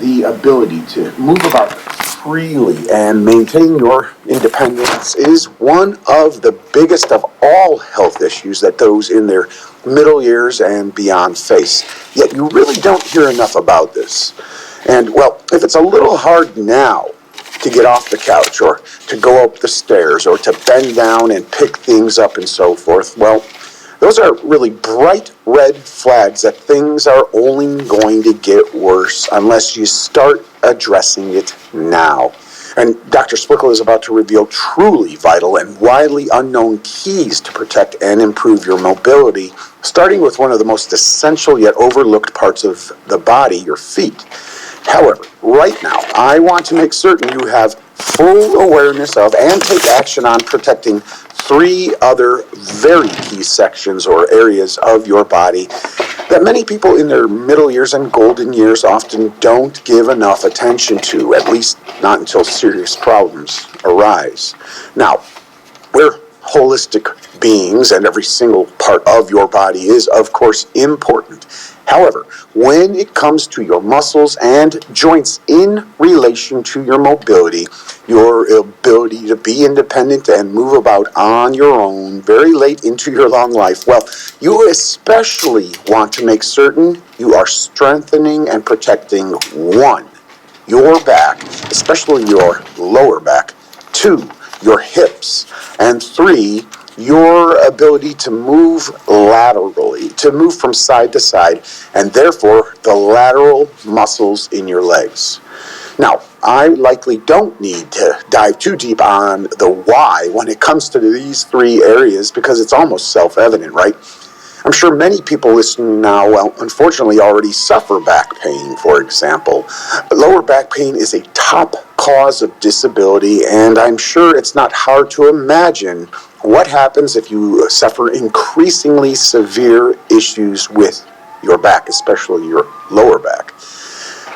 the ability to move about freely and maintain your independence is one of the biggest of all health issues that those in their middle years and beyond face. Yet you really don't hear enough about this. And, well, if it's a little hard now to get off the couch or to go up the stairs or to bend down and pick things up and so forth, well, those are really bright red flags that things are only going to get worse unless you start addressing it now. And Dr. Splichal is about to reveal truly vital and widely unknown keys to protect and improve your mobility, starting with one of the most essential yet overlooked parts of the body, your feet. However, right now, I want to make certain you have full awareness of and take action on protecting three other very key sections or areas of your body that many people in their middle years and golden years often don't give enough attention to, at least not until serious problems arise. Now, we're holistic beings, and every single part of your body is, of course, important. However, when it comes to your muscles and joints in relation to your mobility, your ability to be independent and move about on your own very late into your long life, well, you especially want to make certain you are strengthening and protecting, one, your back, especially your lower back, two, your hips, and three, your ability to move laterally, to move from side to side, and therefore the lateral muscles in your legs. Now, I likely don't need to dive too deep on the why when it comes to these three areas because it's almost self-evident, right? I'm sure many people listening now, well, unfortunately already suffer back pain, for example. Lower back pain is a top cause of disability, and I'm sure it's not hard to imagine what happens if you suffer increasingly severe issues with your back, especially your lower back.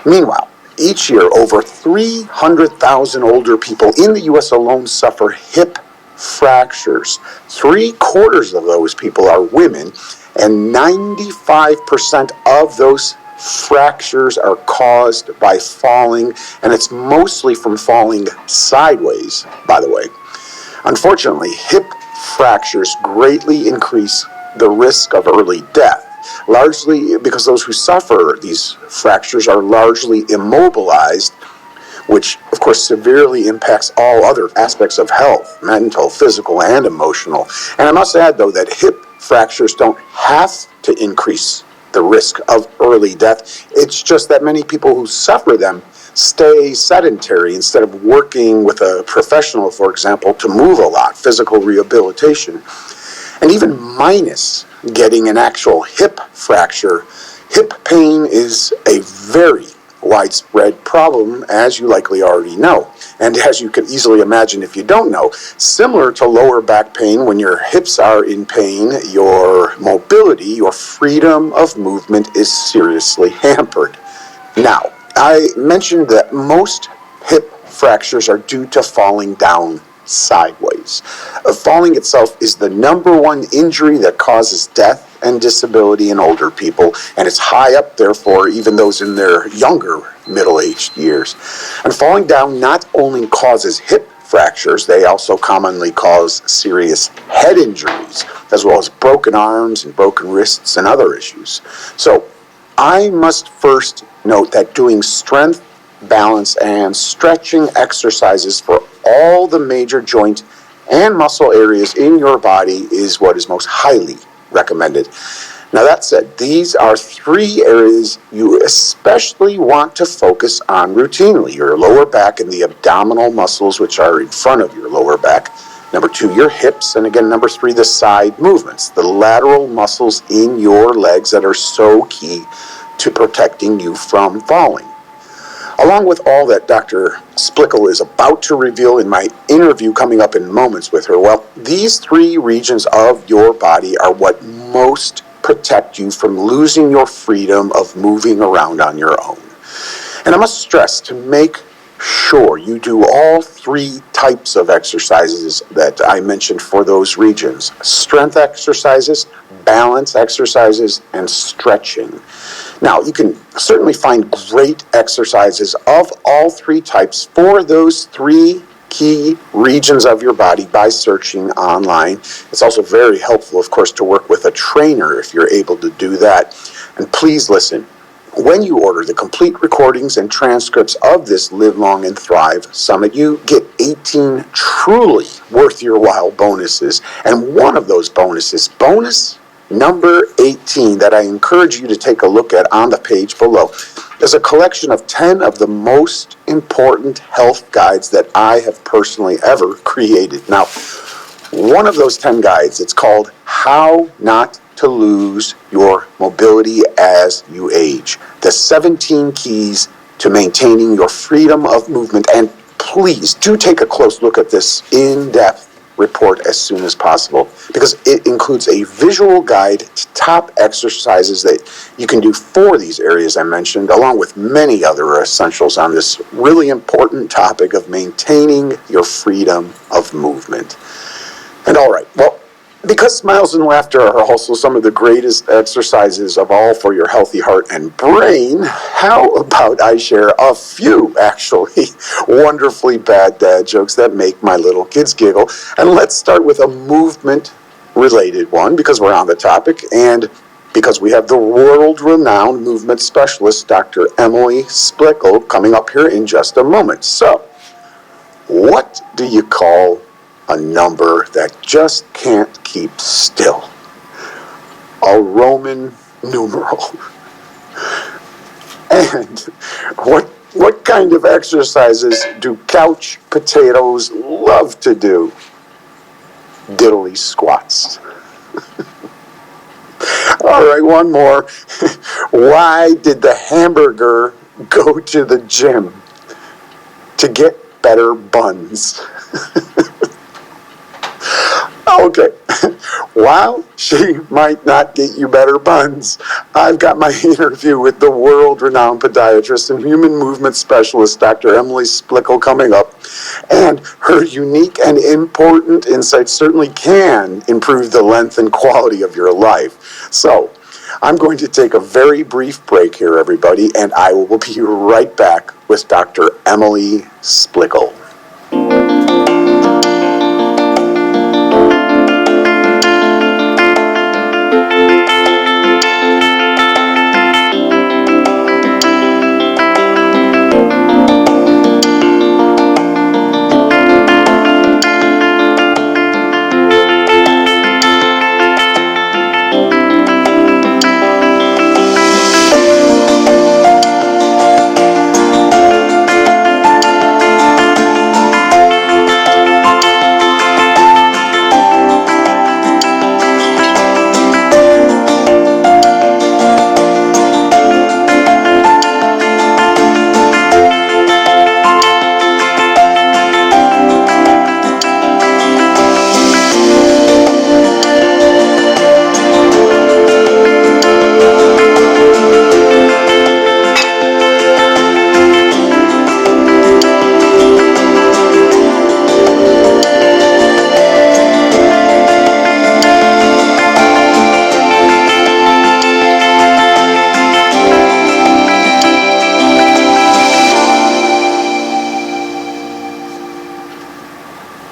Meanwhile, each year, over 300,000 older people in the U.S. alone suffer hip fractures. 3/4 of those people are women, and 95% of those fractures are caused by falling, and it's mostly from falling sideways, by the way. Unfortunately, hip fractures greatly increase the risk of early death, largely because those who suffer these fractures are largely immobilized, which of course severely impacts all other aspects of health, mental, physical, and emotional. And I must add, though, that hip fractures don't have to increase the risk of early death. It's just that many people who suffer them stay sedentary instead of working with a professional, for example, to move a lot, physical rehabilitation. And even minus getting an actual hip fracture, hip pain is a very widespread problem, as you likely already know. And as you can easily imagine if you don't know, similar to lower back pain, when your hips are in pain, your mobility, your freedom of movement is seriously hampered. Now, I mentioned that most hip fractures are due to falling down sideways. Falling itself is the number one injury that causes death and disability in older people, and it's high up there for even those in their younger middle-aged years. And falling down not only causes hip fractures, they also commonly cause serious head injuries, as well as broken arms and broken wrists and other issues. So I must first note that doing strength, balance, and stretching exercises for all the major joint and muscle areas in your body is what is most highly recommended. Now, that said, these are three areas you especially want to focus on routinely: your lower back and the abdominal muscles, which are in front of your lower back. Number two, your hips. And again, number three, the side movements, the lateral muscles in your legs that are so key to protecting you from falling. Along with all that Dr. Splichal is about to reveal in my interview coming up in moments with her, well, these three regions of your body are what most protect you from losing your freedom of moving around on your own. And I must stress, to make sure, you do all three types of exercises that I mentioned for those regions: strength exercises, balance exercises, and stretching. Now, you can certainly find great exercises of all three types for those three key regions of your body by searching online. It's also very helpful, of course, to work with a trainer if you're able to do that. And please listen. When you order the complete recordings and transcripts of this Live Long and Thrive Summit, you get 18 truly worth your while bonuses. And one of those bonuses, bonus number 18, that I encourage you to take a look at on the page below, is a collection of 10 of the most important health guides that I have personally ever created. Now, one of those 10 guides, it's called How Not to Lose Your Mobility as You Age. The 17 keys to maintaining your freedom of movement. And please do take a close look at this in-depth report as soon as possible, because it includes a visual guide to top exercises that you can do for these areas I mentioned, along with many other essentials on this really important topic of maintaining your freedom of movement. And all right, well, because smiles and laughter are also some of the greatest exercises of all for your healthy heart and brain, how about I share a few, actually, wonderfully bad dad jokes that make my little kids giggle. And let's start with a movement-related one, because we're on the topic, and because we have the world-renowned movement specialist, Dr. Emily Splichal, coming up here in just a moment. So, what do you call a number that just can't keep still? A Roman numeral. And what kind of exercises do couch potatoes love to do? Diddly squats. All right, one more. Why did the hamburger go to the gym? To get better buns. Okay, while she might not get you better buns, I've got my interview with the world-renowned podiatrist and human movement specialist, Dr. Emily Splichal, coming up, and her unique and important insights certainly can improve the length and quality of your life. So, I'm going to take a very brief break here, everybody, and I will be right back with Dr. Emily Splichal.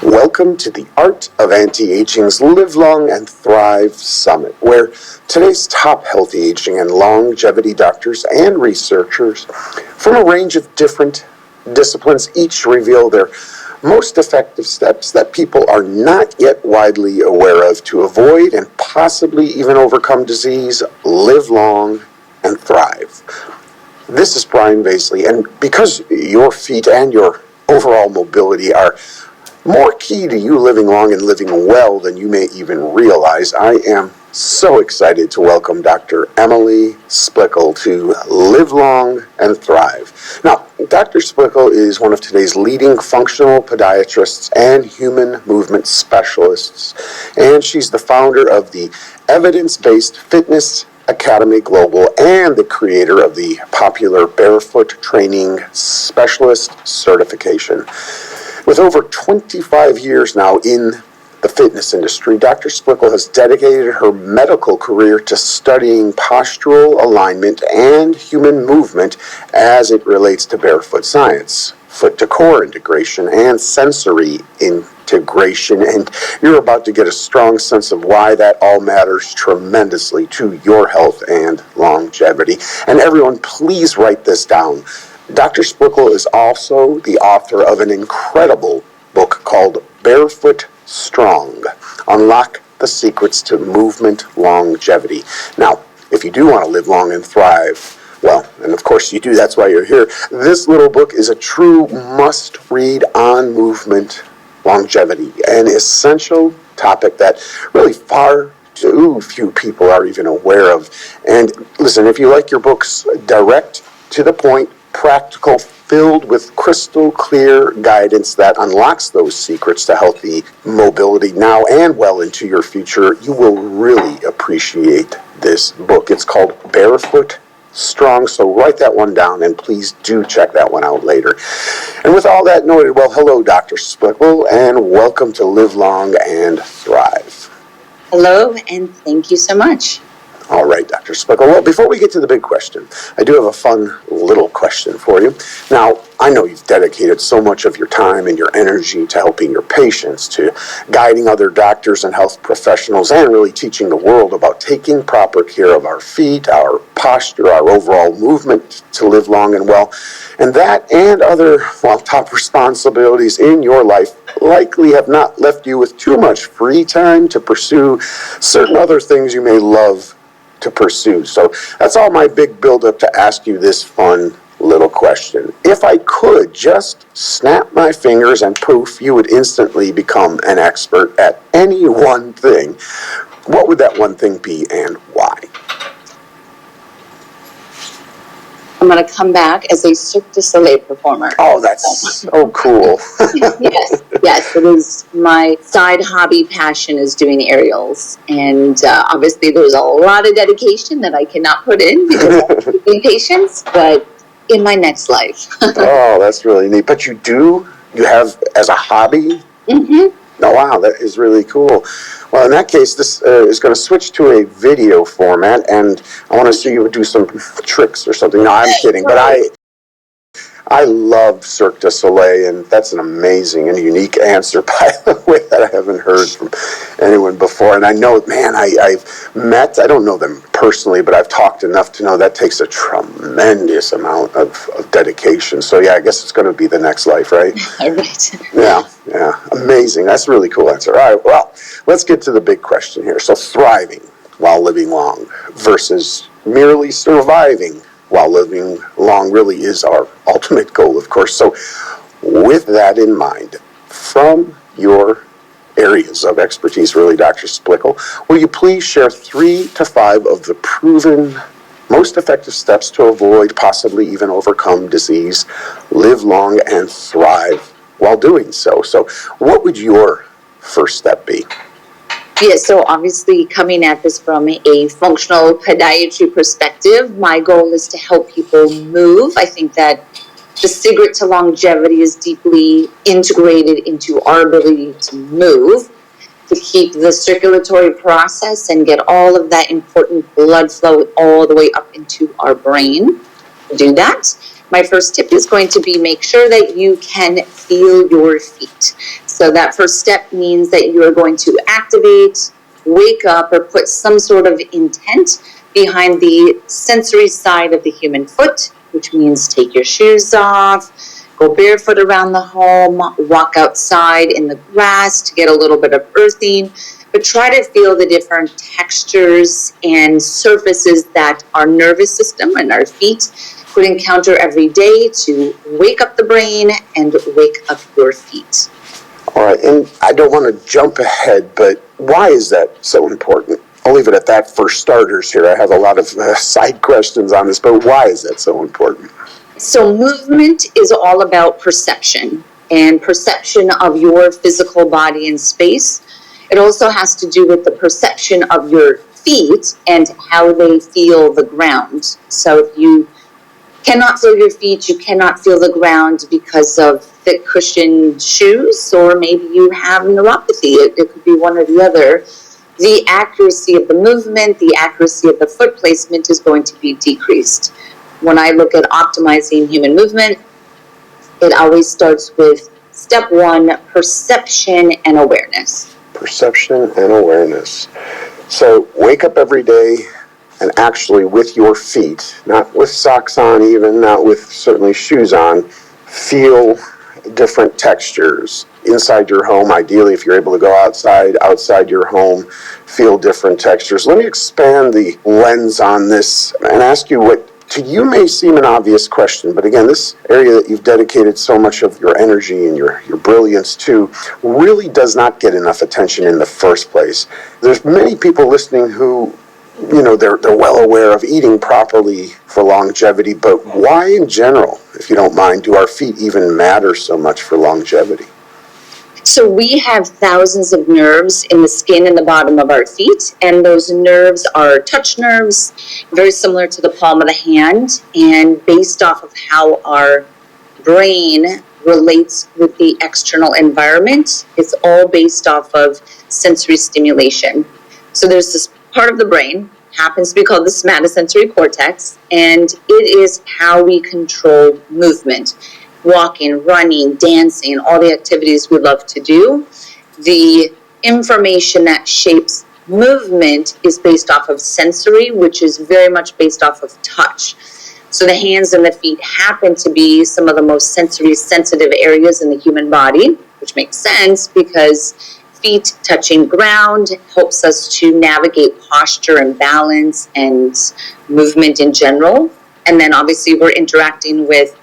Welcome to the Art of Anti-Aging's Live Long and Thrive Summit, where today's top healthy aging and longevity doctors and researchers from a range of different disciplines each reveal their most effective steps that people are not yet widely aware of to avoid and possibly even overcome disease, live long, and thrive. This is Brian Baisley, and because your feet and your overall mobility are more key to you living long and living well than you may even realize, I am so excited to welcome Dr. Emily Splichal to Live Long and Thrive. Now, Dr. Splichal is one of today's leading functional podiatrists and human movement specialists, and she's the founder of the evidence-based fitness Academy Global and the creator of the popular Barefoot Training Specialist certification. With over 25 years now in the fitness industry, Dr. Splichal has dedicated her medical career to studying postural alignment and human movement as it relates to barefoot science, foot-to-core integration, and sensory integration. And you're about to get a strong sense of why that all matters tremendously to your health and longevity. And everyone, please write this down. Dr. Splichal is also the author of an incredible book called Barefoot Strong: Unlock the Secrets to Movement Longevity. Now, if you do want to live long and thrive, well, and of course you do, that's why you're here, this little book is a true must-read on movement longevity, an essential topic that really far too few people are even aware of. And listen, if you like your books direct, to the point, practical, filled with crystal clear guidance that unlocks those secrets to healthy mobility now and well into your future, you will really appreciate this book. It's called Barefoot Strong, so write that one down and please do check that one out later. And with all that noted, well, hello, Dr. Splichal, and welcome to Live Long and Thrive. Hello, and thank you so much. All right, Dr. Splichal. Well, before we get to the big question, I do have a fun little question for you. Now, I know you've dedicated so much of your time and your energy to helping your patients, to guiding other doctors and health professionals, and really teaching the world about taking proper care of our feet, our posture, our overall movement to live long and well. And that and other, well, top responsibilities in your life likely have not left you with too much free time to pursue certain other things you may love to pursue. So that's all my big build-up to ask you this fun little question. If I could just snap my fingers and poof, you would instantly become an expert at any one thing, what would that one thing be and why? I'm going to come back as a Cirque du Soleil performer. Oh, that's so cool. Yes, it is. My side hobby passion is doing aerials. And obviously there's a lot of dedication that I cannot put in because I'm impatient, but in my next life. Oh, that's really neat. But you have as a hobby? Mm-hmm. Oh, wow, that is really cool. Well, in that case, this is going to switch to a video format, and I want to see you do some tricks or something. No, I'm kidding, but I love Cirque du Soleil, and that's an amazing and unique answer, by the way, that I haven't heard from anyone before. And I know, man, I've met, I don't know them personally, but I've talked enough to know that takes a tremendous amount of dedication. So, yeah, I guess it's going to be the next life, right? Right. Yeah, amazing. That's a really cool answer. All right, well, let's get to the big question here. So, thriving while living long versus merely surviving while living long really is our ultimate goal, of course. So with that in mind, from your areas of expertise, really, Dr. Splichal, will you please share 3 to 5 of the proven most effective steps to avoid, possibly even overcome disease, live long, and thrive while doing so? So what would your first step be? Yes, so obviously coming at this from a functional podiatry perspective, my goal is to help people move. I think that the secret to longevity is deeply integrated into our ability to move, to keep the circulatory process and get all of that important blood flow all the way up into our brain. To do that, my first tip is going to be make sure that you can feel your feet. So that first step means that you are going to activate, wake up, or put some sort of intent behind the sensory side of the human foot, which means take your shoes off, go barefoot around the home, walk outside in the grass to get a little bit of earthing, but try to feel the different textures and surfaces that our nervous system and our feet could encounter every day to wake up the brain and wake up your feet. All right, and I don't want to jump ahead, but why is that so important? I'll leave it at that for starters here. I have a lot of side questions on this, but why is that so important? So movement is all about perception and perception of your physical body in space. It also has to do with the perception of your feet and how they feel the ground. So if you cannot feel your feet, you cannot feel the ground because of thick cushioned shoes, or maybe you have neuropathy. It could be one or the other. The accuracy of the movement, the accuracy of the foot placement is going to be decreased. When I look at optimizing human movement, it always starts with step one, perception and awareness. Perception and awareness. So wake up every day and actually with your feet, not with socks on even, not with certainly shoes on, feel different textures inside your home. Ideally, if you're able to go outside your home, feel different textures. Let me expand the lens on this and ask you what to you may seem an obvious question, but again, this area that you've dedicated so much of your energy and your brilliance to really does not get enough attention in the first place. There's many people listening who, they're well aware of eating properly for longevity, but why in general, if you don't mind, do our feet even matter so much for longevity? So we have thousands of nerves in the skin and the bottom of our feet, and those nerves are touch nerves, very similar to the palm of the hand, and based off of how our brain relates with the external environment, it's all based off of sensory stimulation. So there's this part of the brain, happens to be called the somatosensory cortex, and it is how we control movement. Walking, running, dancing, all the activities we love to do. The information that shapes movement is based off of sensory, which is very much based off of touch. So the hands and the feet happen to be some of the most sensory sensitive areas in the human body, which makes sense because feet touching ground helps us to navigate posture and balance and movement in general. And then obviously we're interacting with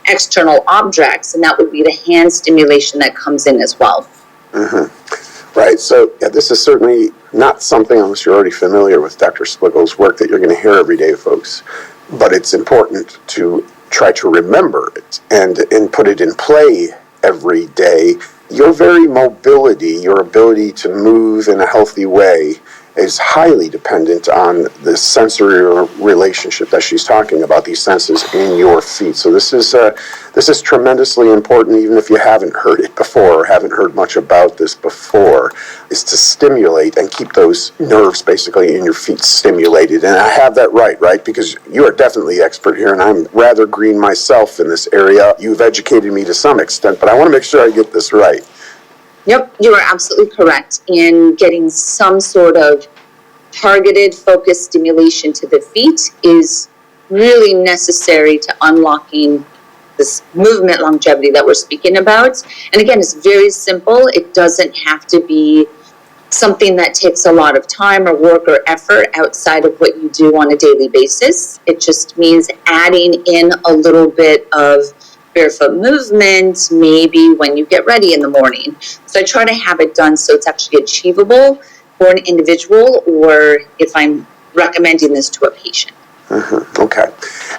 external objects, and that would be the hand stimulation that comes in as well. Mm-hmm. Right, so this is certainly not something, unless you're already familiar with Dr. Spligel's work, that you're going to hear every day, folks. But it's important to try to remember it and put it in play every day. Your very mobility, your ability to move in a healthy way is highly dependent on the sensory relationship that she's talking about, these senses in your feet. So this is tremendously important, even if you haven't heard it before or haven't heard much about this before, is to stimulate and keep those nerves basically in your feet stimulated. And I have that right? Because you are definitely expert here, and I'm rather green myself in this area. You've educated me to some extent, but I want to make sure I get this right. Yep, you are absolutely correct in getting some sort of targeted, focused stimulation to the feet is really necessary to unlocking this movement longevity that we're speaking about. And again, it's very simple. It doesn't have to be something that takes a lot of time or work or effort outside of what you do on a daily basis. It just means adding in a little bit of barefoot movement, maybe when you get ready in the morning. So I try to have it done so it's actually achievable for an individual, or if I'm recommending this to a patient. Mm-hmm. Okay.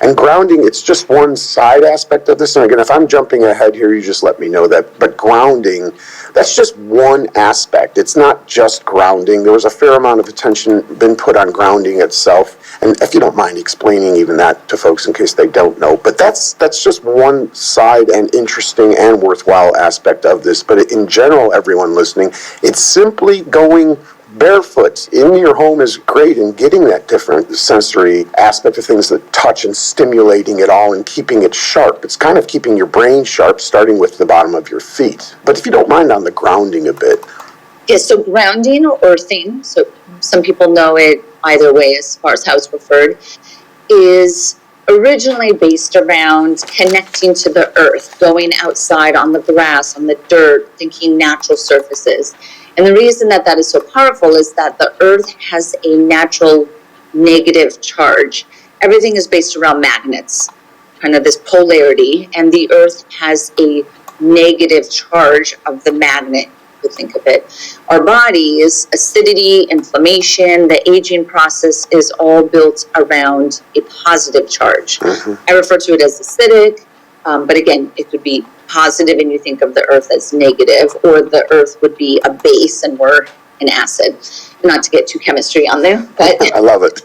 And grounding, it's just one side aspect of this. And again, if I'm jumping ahead here, you just let me know that. But grounding, that's just one aspect. It's not just grounding. There was a fair amount of attention been put on grounding itself. And if you don't mind explaining even that to folks in case they don't know. But that's just one side and interesting and worthwhile aspect of this. But in general, everyone listening, it's simply going barefoot in your home is great in getting that different sensory aspect of things, that touch and stimulating it all and keeping it sharp. It's kind of keeping your brain sharp, starting with the bottom of your feet. But if you don't mind on the grounding a bit. Yeah, so grounding or earthing, so some people know it either way as far as how it's referred, is originally based around connecting to the earth, going outside on the grass, on the dirt, thinking natural surfaces. And the reason that that is so powerful is that the earth has a natural negative charge. Everything is based around magnets, kind of this polarity, and the earth has a negative charge of the magnet, if you think of it. Our bodies, acidity, inflammation, the aging process is all built around a positive charge. Mm-hmm. I refer to it as acidic, but again, it could be positive and you think of the earth as negative, or the earth would be a base and we're and acid. Not to get too chemistry on there, but I love it.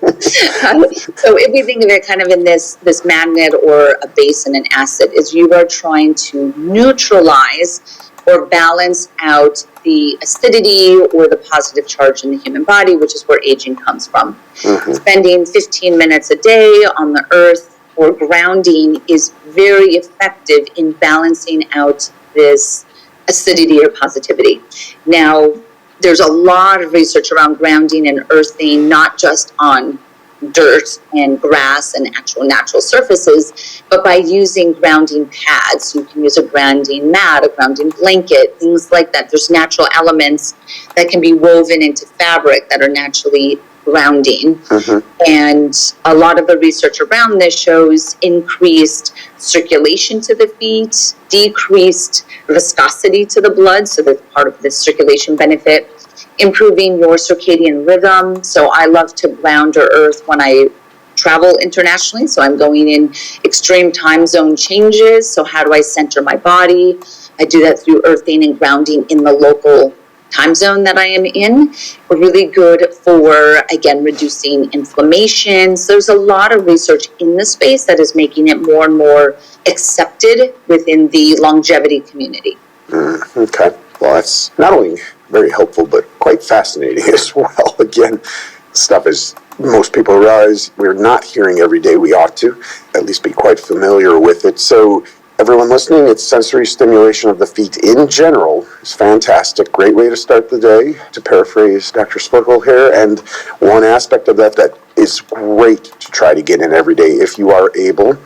so if we think of it kind of in this magnet or a base and an acid, is you are trying to neutralize or balance out the acidity or the positive charge in the human body, which is where aging comes from. Mm-hmm. Spending 15 minutes a day on the earth or grounding is very effective in balancing out this acidity or positivity. Now, there's a lot of research around grounding and earthing, not just on dirt and grass and actual natural surfaces, but by using grounding pads. You can use a grounding mat, a grounding blanket, things like that. There's natural elements that can be woven into fabric that are naturally grounding. Mm-hmm. And a lot of the research around this shows increased circulation to the feet, decreased viscosity to the blood, so that's part of the circulation benefit, improving your circadian rhythm. So I love to ground or earth when I travel internationally. So I'm going in extreme time zone changes. So how do I center my body? I do that through earthing and grounding in the local time zone that I am in. Really good for, again, reducing inflammation. So there's a lot of research in the space that is making it more and more accepted within the longevity community. Okay. Well, that's not only very helpful, but quite fascinating as well. Again, stuff is, most people realize we're not hearing every day. We ought to at least be quite familiar with it. So everyone listening, it's sensory stimulation of the feet in general is fantastic. Great way to start the day, to paraphrase Dr. Splichal here. And one aspect of that is great to try to get in every day if you are able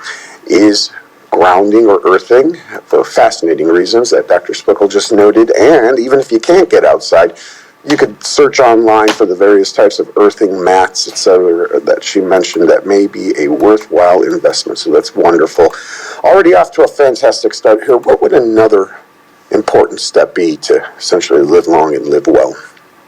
is grounding or earthing for fascinating reasons that Dr. Splichal just noted. And even if you can't get outside, you could search online for the various types of earthing mats, etc., that she mentioned that may be a worthwhile investment. So that's wonderful. Already off to a fantastic start here. What would another important step be to essentially live long and live well?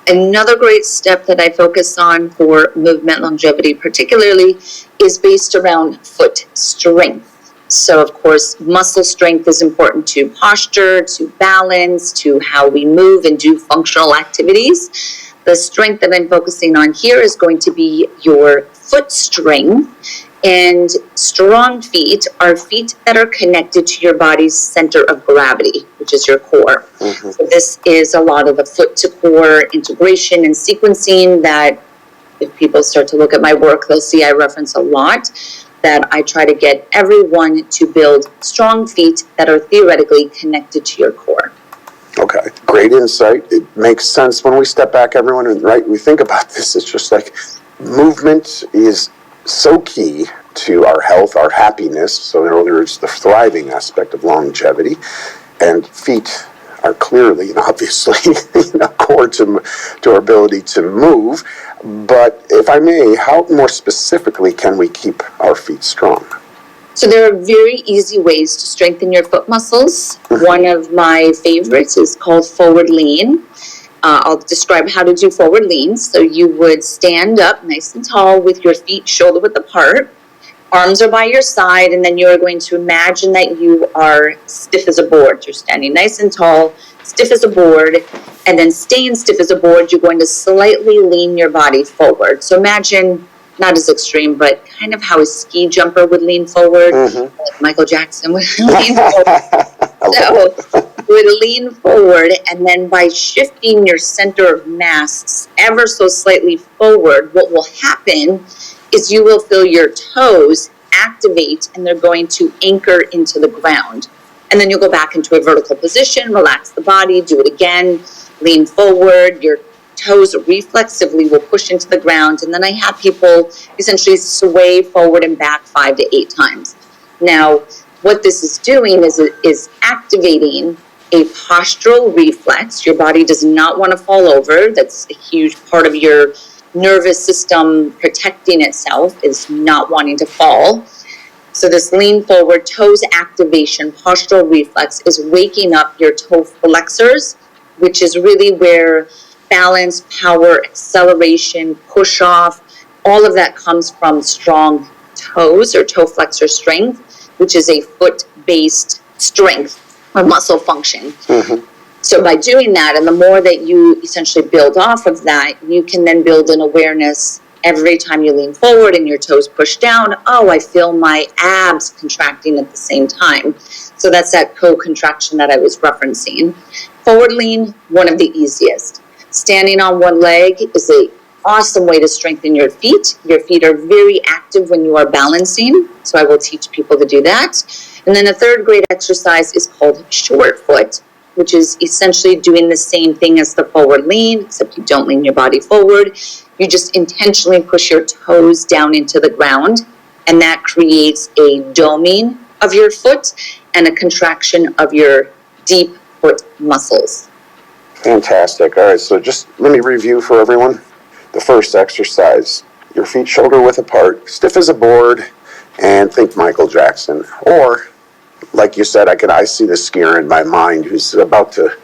Another great step that I focus on for movement longevity particularly is based around foot strength. So, of course, muscle strength is important to posture, to balance, to how we move and do functional activities. The strength that I'm focusing on here is going to be your foot strength. And strong feet are feet that are connected to your body's center of gravity, which is your core. Mm-hmm. So this is a lot of the foot to core integration and sequencing that if people start to look at my work, they'll see I reference a lot. That I try to get everyone to build strong feet that are theoretically connected to your core. Okay, great insight. It makes sense when we step back, everyone, and we think about this. It's just like movement is so key to our health, our happiness. So there's the thriving aspect of longevity, and feet are clearly and obviously core to our ability to move. But if I may, how more specifically can we keep our feet strong? So there are very easy ways to strengthen your foot muscles. One of my favorites is called forward lean. I'll describe how to do forward leans. So you would stand up nice and tall with your feet shoulder width apart. Arms are by your side, and then you are going to imagine that you are stiff as a board. You're standing nice and tall, stiff as a board, and then staying stiff as a board, you're going to slightly lean your body forward. So imagine, not as extreme, but kind of how a ski jumper would lean forward, like Michael Jackson would lean forward. So would lean forward, and then by shifting your center of mass ever so slightly forward, what will happen is you will feel your toes activate, and they're going to anchor into the ground. And then you'll go back into a vertical position, relax the body, do it again, lean forward, your toes reflexively will push into the ground, and then I have people essentially sway forward and back 5 to 8 times. Now, what this is doing is activating a postural reflex. Your body does not want to fall over. That's a huge part of your nervous system protecting itself, is not wanting to fall. So this lean forward, toes activation, postural reflex is waking up your toe flexors, which is really where balance, power, acceleration, push off, all of that comes from strong toes or toe flexor strength, which is a foot-based strength or muscle function. Mm-hmm. So by doing that, and the more that you essentially build off of that, you can then build an awareness every time you lean forward and your toes push down. Oh, I feel my abs contracting at the same time. So that's that co-contraction that I was referencing. Forward lean, one of the easiest. Standing on one leg is an awesome way to strengthen your feet. Your feet are very active when you are balancing, so I will teach people to do that. And then a third great exercise is called short foot, which is essentially doing the same thing as the forward lean, except you don't lean your body forward. You just intentionally push your toes down into the ground, and that creates a doming of your foot and a contraction of your deep foot muscles. Fantastic. All right, so just let me review for everyone. The first exercise, your feet shoulder width apart, stiff as a board, and think Michael Jackson. Or, like you said, I see the skier in my mind who's about to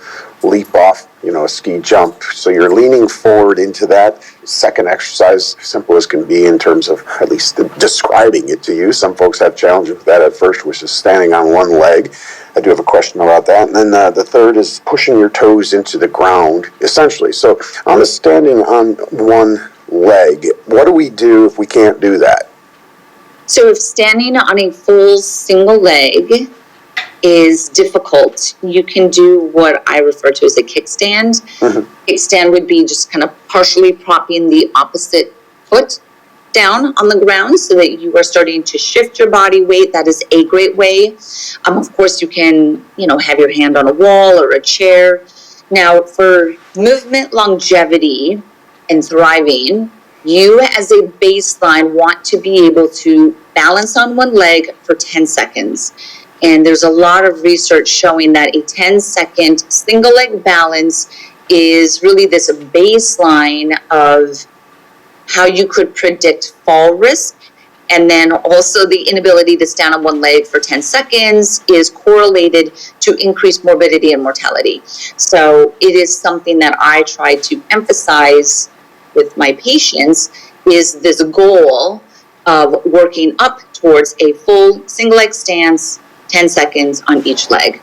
leap off, a ski jump. So you're leaning forward into that. Second exercise, simple as can be in terms of at least describing it to you. Some folks have challenges with that at first, which is standing on one leg. I do have a question about that. And then the third is pushing your toes into the ground, essentially. So on the standing on one leg, what do we do if we can't do that? So if standing on a full single leg is difficult, you can do what I refer to as a kickstand. Mm-hmm. Kickstand would be just kind of partially propping the opposite foot down on the ground so that you are starting to shift your body weight. That is a great way. Of course, you can, have your hand on a wall or a chair. Now, for movement longevity and thriving, you as a baseline want to be able to balance on one leg for 10 seconds. And there's a lot of research showing that a 10-second single leg balance is really this baseline of how you could predict fall risk. And then also the inability to stand on one leg for 10 seconds is correlated to increased morbidity and mortality. So it is something that I try to emphasize with my patients, is this goal of working up towards a full single leg stance, 10 seconds on each leg.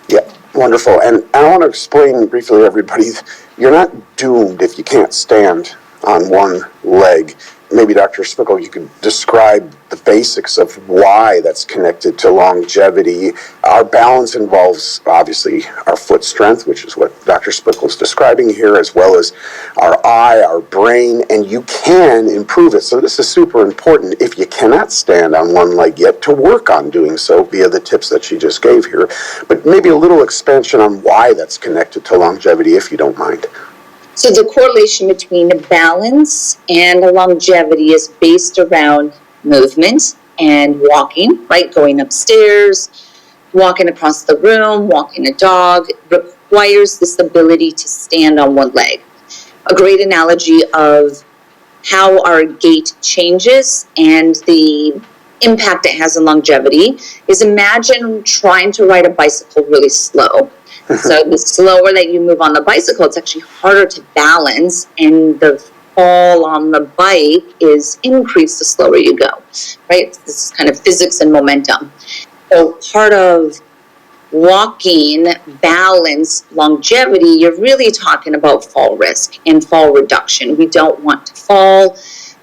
Yeah, wonderful. And I want to explain briefly to everybody, you're not doomed if you can't stand on one leg. Maybe Dr. Spickle, you could describe the basics of why that's connected to longevity. Our balance involves, obviously, our foot strength, which is what Dr. Spickle is describing here, as well as our eye, our brain, and you can improve it. So this is super important if you cannot stand on one leg yet to work on doing so via the tips that she just gave here. But maybe a little expansion on why that's connected to longevity, if you don't mind. So the correlation between balance and longevity is based around movement and walking, right? Going upstairs, walking across the room, walking a dog requires this ability to stand on one leg. A great analogy of how our gait changes and the impact it has on longevity is imagine trying to ride a bicycle really slow. So the slower that you move on the bicycle, it's actually harder to balance, and the fall on the bike is increased the slower you go, right? This is kind of physics and momentum. So part of walking, balance, longevity, you're really talking about fall risk and fall reduction. We don't want to fall.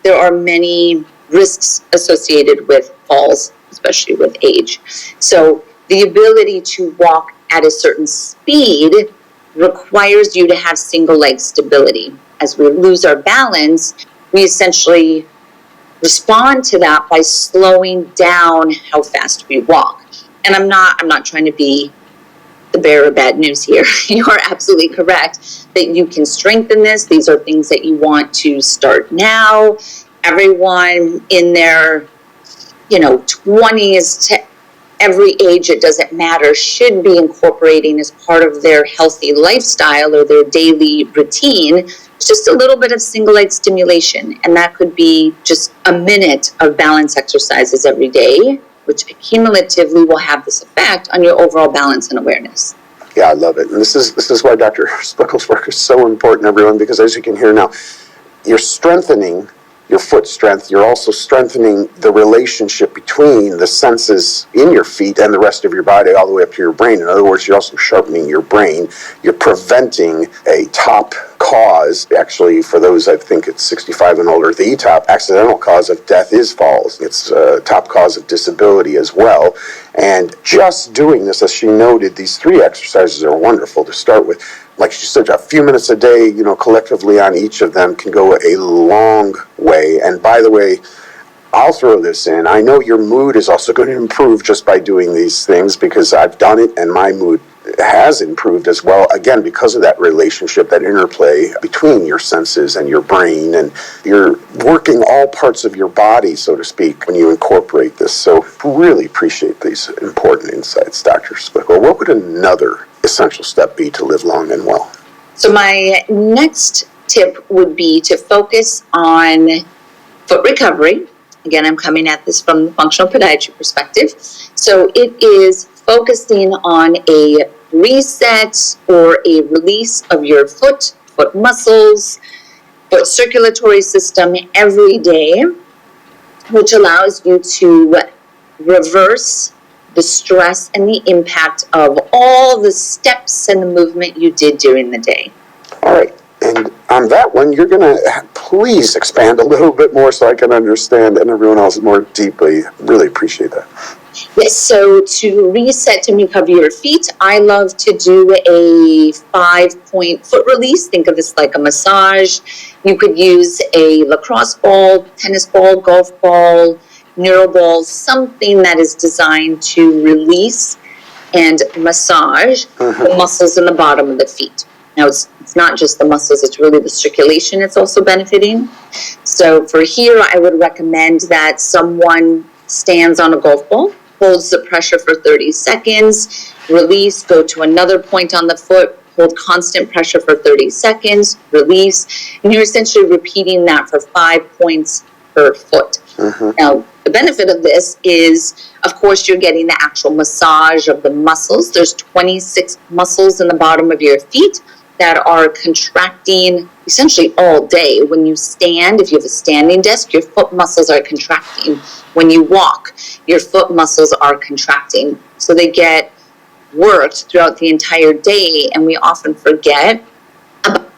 There are many risks associated with falls, especially with age. So the ability to walk at a certain speed requires you to have single leg stability. As we lose our balance, we essentially respond to that by slowing down how fast we walk. And I'm not trying to be the bearer of bad news here. You are absolutely correct that you can strengthen this. These are things that you want to start now. Everyone in their 20s to every age, it doesn't matter, should be incorporating as part of their healthy lifestyle or their daily routine just a little bit of single leg stimulation. And that could be just a minute of balance exercises every day, which cumulatively will have this effect on your overall balance and awareness. Yeah, I love it. And this is why Dr. Spickle's work is so important, everyone, because as you can hear now, you're strengthening your foot strength, you're also strengthening the relationship between the senses in your feet and the rest of your body all the way up to your brain. In other words, you're also sharpening your brain. You're preventing a top cause. Actually, for those, I think it's 65 and older, the top accidental cause of death is falls. It's a top cause of disability as well. And just doing this, as she noted, these 3 exercises are wonderful to start with. Like she said, a few minutes a day, collectively on each of them can go a long way. And by the way, I'll throw this in. I know your mood is also going to improve just by doing these things, because I've done it and my mood has improved as well, again, because of that relationship, that interplay between your senses and your brain, and you're working all parts of your body, so to speak, when you incorporate this. So really appreciate these important insights, Dr. Splichal. What would another essential step be to live long and well? So my next tip would be to focus on foot recovery. Again, I'm coming at this from the functional podiatry perspective. So it is focusing on a reset or a release of your foot muscles, foot circulatory system every day, which allows you to reverse the stress and the impact of all the steps and the movement you did during the day. All right. And on that one, you're going to please expand a little bit more so I can understand and everyone else more deeply. Really appreciate that. Yes, so to reset and recover your feet, I love to do a 5-point foot release. Think of this like a massage. You could use a lacrosse ball, tennis ball, golf ball, neuro ball, something that is designed to release and massage the muscles in the bottom of the feet. Now, it's not just the muscles, it's really the circulation it's also benefiting. So for here, I would recommend that someone stands on a golf ball, holds the pressure for 30 seconds, release, go to another point on the foot, hold constant pressure for 30 seconds, release, and you're essentially repeating that for 5 points per foot. Now, the benefit of this is, of course, you're getting the actual massage of the muscles. There's 26 muscles in the bottom of your feet that are contracting essentially all day. When you stand, if you have a standing desk, your foot muscles are contracting. When you walk, your foot muscles are contracting. So they get worked throughout the entire day, and we often forget about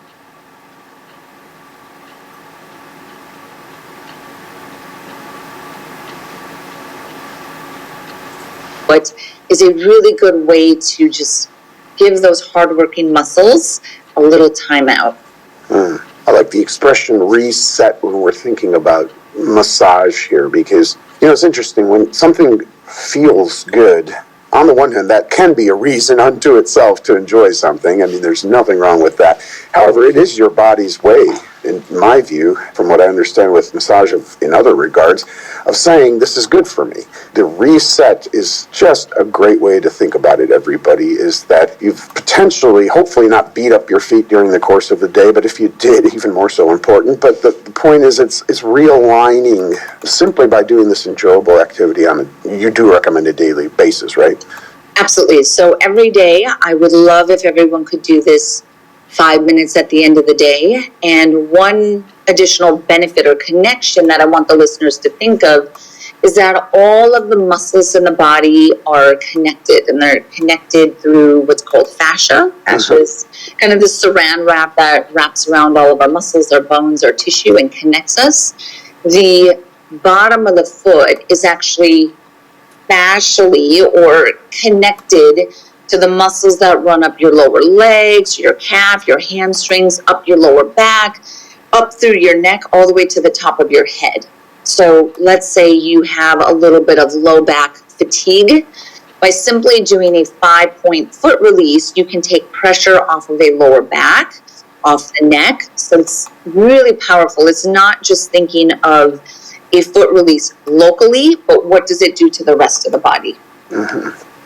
what is a really good way to just give those hardworking muscles a little time out. I like the expression reset when we're thinking about massage here, because, it's interesting when something feels good. On the one hand, that can be a reason unto itself to enjoy something. I mean, there's nothing wrong with that. However, it is your body's way, in my view, from what I understand with massage in other regards, of saying this is good for me. The reset is just a great way to think about it, everybody, is that you've potentially, hopefully not beat up your feet during the course of the day, but if you did, even more so important. But the point is it's realigning simply by doing this enjoyable activity you do recommend a daily basis, right? Absolutely. So every day, I would love if everyone could do this 5 minutes at the end of the day. And one additional benefit or connection that I want the listeners to think of is that all of the muscles in the body are connected, and they're connected through what's called fascia. Fascia is kind of the saran wrap that wraps around all of our muscles, our bones, our tissue, and connects us. The bottom of the foot is actually fascially or connected to the muscles that run up your lower legs, your calf, your hamstrings, up your lower back, up through your neck, all the way to the top of your head. So let's say you have a little bit of low back fatigue. By simply doing a 5-point foot release, you can take pressure off of a lower back, off the neck. So it's really powerful. It's not just thinking of a foot release locally, but what does it do to the rest of the body?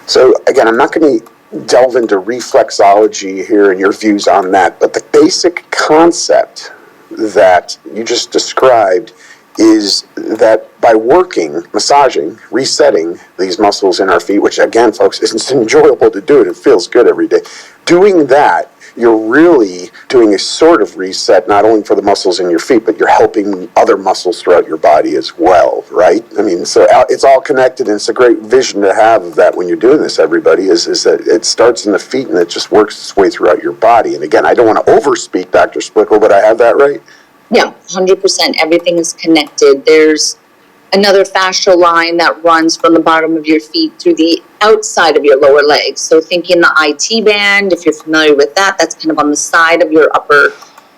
So again, I'm not going to delve into reflexology here and your views on that, but the basic concept that you just described is that by massaging, resetting these muscles in our feet, which again, folks, it's enjoyable to do it. It feels good every day. Doing that, you're really doing a sort of reset, not only for the muscles in your feet, but you're helping other muscles throughout your body as well, right? I mean, so it's all connected, and it's a great vision to have of that when you're doing this, everybody, is that it starts in the feet and it just works its way throughout your body. And again, I don't want to overspeak, Dr. Splichal, but I have that right? Yeah, 100%. Everything is connected. There's another fascial line that runs from the bottom of your feet through the outside of your lower legs. So thinking the IT band, if you're familiar with that, that's kind of on the side of your upper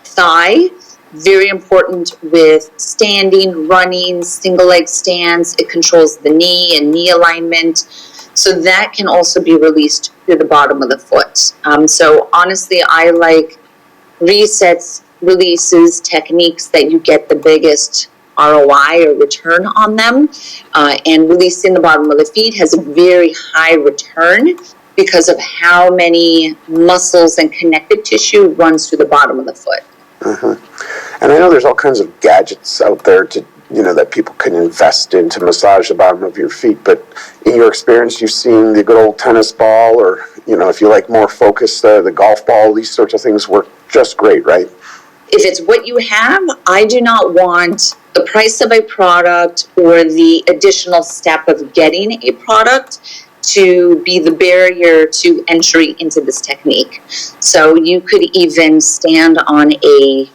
thigh. Very important with standing, running, single leg stands. It controls the knee and knee alignment. So that can also be released through the bottom of the foot. So honestly, I like resets, releases, techniques that you get the biggest ROI or return on them. And releasing the bottom of the feet has a very high return because of how many muscles and connective tissue runs through the bottom of the foot. Mm-hmm. And I know there's all kinds of gadgets out there to, that people can invest in to massage the bottom of your feet. But in your experience, you've seen the good old tennis ball, or, if you like more focused, the golf ball, these sorts of things work just great, right? If it's what you have, I do not want the price of a product or the additional step of getting a product to be the barrier to entry into this technique. So you could even stand on the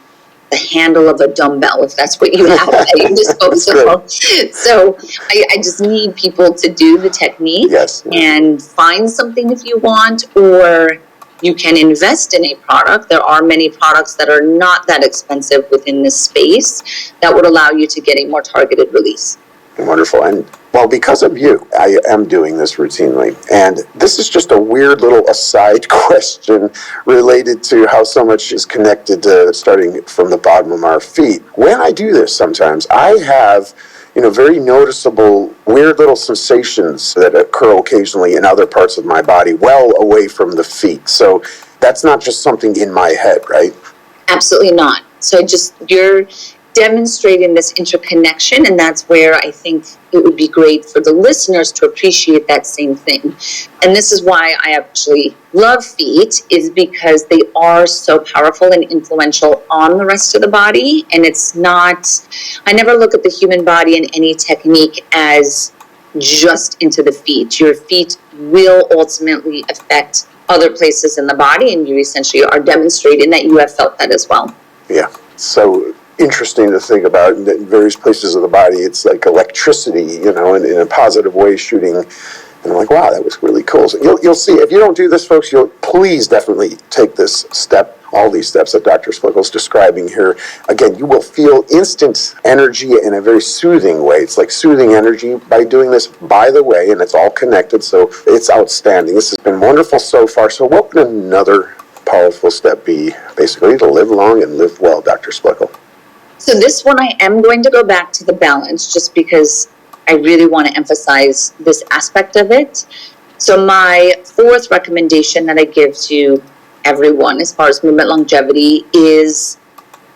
handle of a dumbbell if that's what you have at your disposal. So I just need people to do the technique. Yes. And find something if you want, or you can invest in a product. There are many products that are not that expensive within this space that would allow you to get a more targeted release. Wonderful. And well, because of you, I am doing this routinely. And this is just a weird little aside question related to how so much is connected to starting from the bottom of our feet. When I do this sometimes, I have very noticeable weird little sensations that occur occasionally in other parts of my body, well away from the feet. So that's not just something in my head, right? Absolutely not. So you're demonstrating this interconnection, and that's where I think it would be great for the listeners to appreciate that same thing. And this is why I actually love feet, is because they are so powerful and influential on the rest of the body. And I never look at the human body in any technique as just into the feet. Your feet will ultimately affect other places in the body, and you essentially are demonstrating that you have felt that as well. Yeah. So interesting to think about in various places of the body. It's like electricity, in a positive way shooting. And I'm like, wow, that was really cool. So you'll see, if you don't do this, folks, you'll please definitely take this step, all these steps that Dr. Splichal's describing here. Again, you will feel instant energy in a very soothing way. It's like soothing energy by doing this, by the way, and it's all connected. So it's outstanding. This has been wonderful so far. So what would another powerful step be, basically, to live long and live well, Dr. Splichal? So this one, I am going to go back to the balance just because I really want to emphasize this aspect of it. So my fourth recommendation that I give to everyone as far as movement longevity is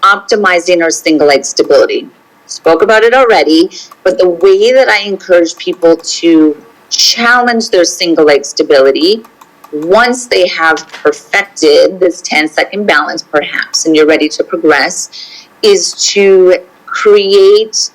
optimizing our single leg stability. Spoke about it already, but the way that I encourage people to challenge their single leg stability, once they have perfected this 10-second balance perhaps, and you're ready to progress, is to create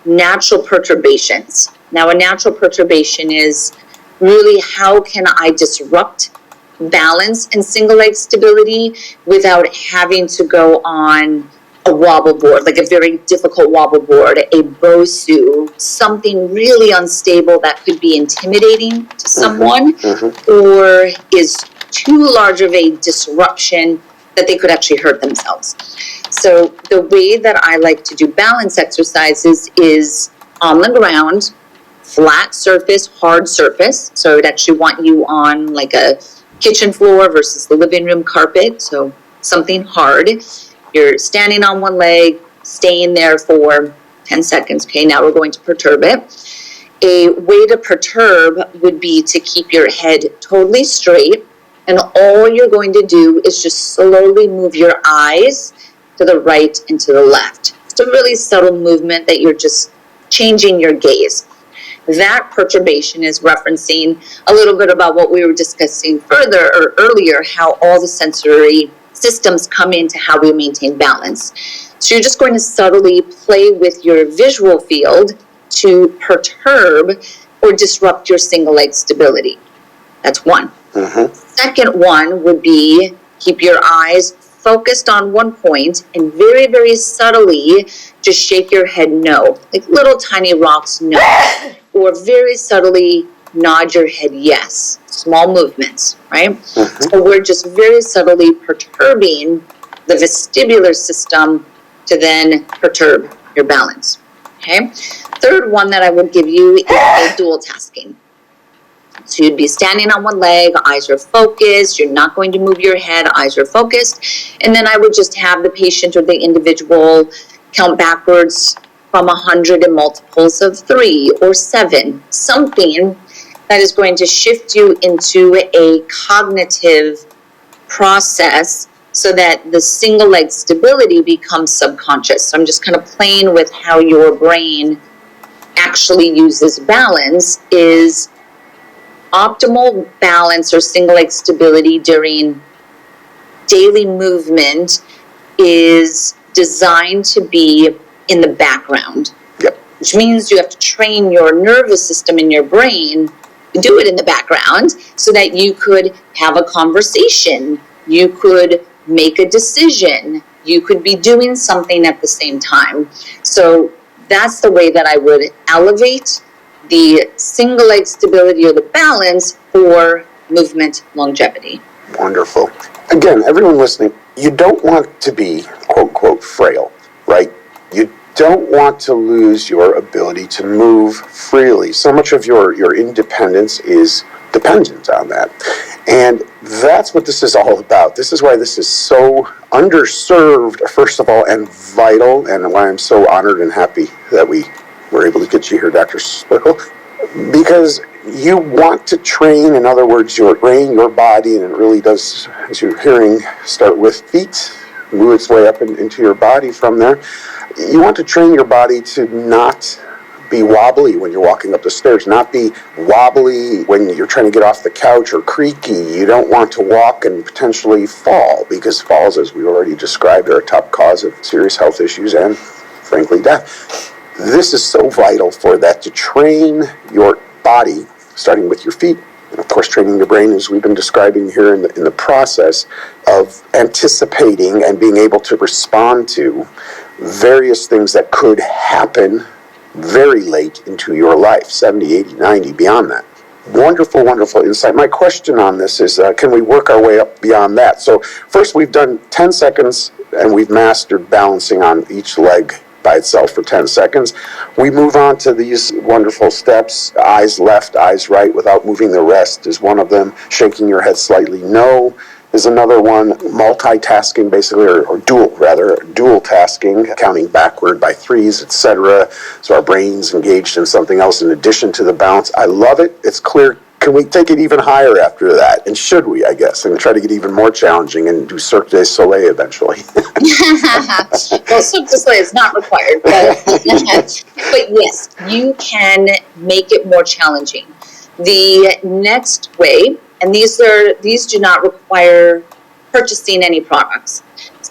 natural perturbations. Now, a natural perturbation is really how can I disrupt balance and single leg stability without having to go on a wobble board, like a very difficult wobble board, a BOSU, something really unstable that could be intimidating to someone, or is too large of a disruption that they could actually hurt themselves. So the way that I like to do balance exercises is on the ground, flat surface, hard surface. So I would actually want you on like a kitchen floor versus the living room carpet. So something hard. You're standing on one leg, staying there for 10 seconds. Okay, now we're going to perturb it. A way to perturb would be to keep your head totally straight, and all you're going to do is just slowly move your eyes to the right and to the left. It's a really subtle movement that you're just changing your gaze. That perturbation is referencing a little bit about what we were discussing further or earlier, how all the sensory systems come into how we maintain balance. So you're just going to subtly play with your visual field to perturb or disrupt your single leg stability. That's one. Second one would be keep your eyes focused on one point and very, very subtly just shake your head no, like little tiny rocks no, or very subtly nod your head yes. Small movements, right? So we're just very subtly perturbing the vestibular system to then perturb your balance. Okay. Third one that I would give you is dual tasking. So you'd be standing on one leg, eyes are focused, you're not going to move your head, eyes are focused. And then I would just have the patient or the individual count backwards from 100 in multiples of 3 or 7, something that is going to shift you into a cognitive process so that the single leg stability becomes subconscious. So I'm just kind of playing with how your brain actually uses balance. Is optimal balance or single leg stability during daily movement is designed to be in the background. Yep. Which means you have to train your nervous system in your brain to do it in the background so that you could have a conversation, you could make a decision, you could be doing something at the same time. So that's the way that I would elevate the single leg stability or the balance for movement longevity. Wonderful. Again, everyone listening, you don't want to be, quote, unquote, frail, right? You don't want to lose your ability to move freely. So much of your independence is dependent on that. And that's what this is all about. This is why this is so underserved, first of all, and vital, and why I'm so honored and happy that we were able to get you here, Dr. Splichal, because you want to train, in other words, your brain, your body, and it really does, as you're hearing, start with feet, move its way up into your body from there. You want to train your body to not be wobbly when you're walking up the stairs, not be wobbly when you're trying to get off the couch, or creaky. You don't want to walk and potentially fall, because falls, as we already described, are a top cause of serious health issues and, frankly, death. This is so vital for that, to train your body, starting with your feet, and of course training your brain, as we've been describing here in the process of anticipating and being able to respond to various things that could happen very late into your life, 70, 80, 90, beyond that. Wonderful, wonderful insight. My question on this is, can we work our way up beyond that? So first, we've done 10 seconds, and we've mastered balancing on each leg by itself for 10 seconds. We move on to these wonderful steps. Eyes left, eyes right, without moving the rest is one of them. Shaking your head slightly no is another one. Multitasking, basically, or dual tasking, counting backward by threes, etc. So our brain's engaged in something else in addition to the balance. I love it. It's clear. Can we take it even higher after that? And should we, I guess, and try to get even more challenging and do Cirque du Soleil eventually? Well, Cirque du Soleil is not required, but, but yes, you can make it more challenging. The next way, and these do not require purchasing any products.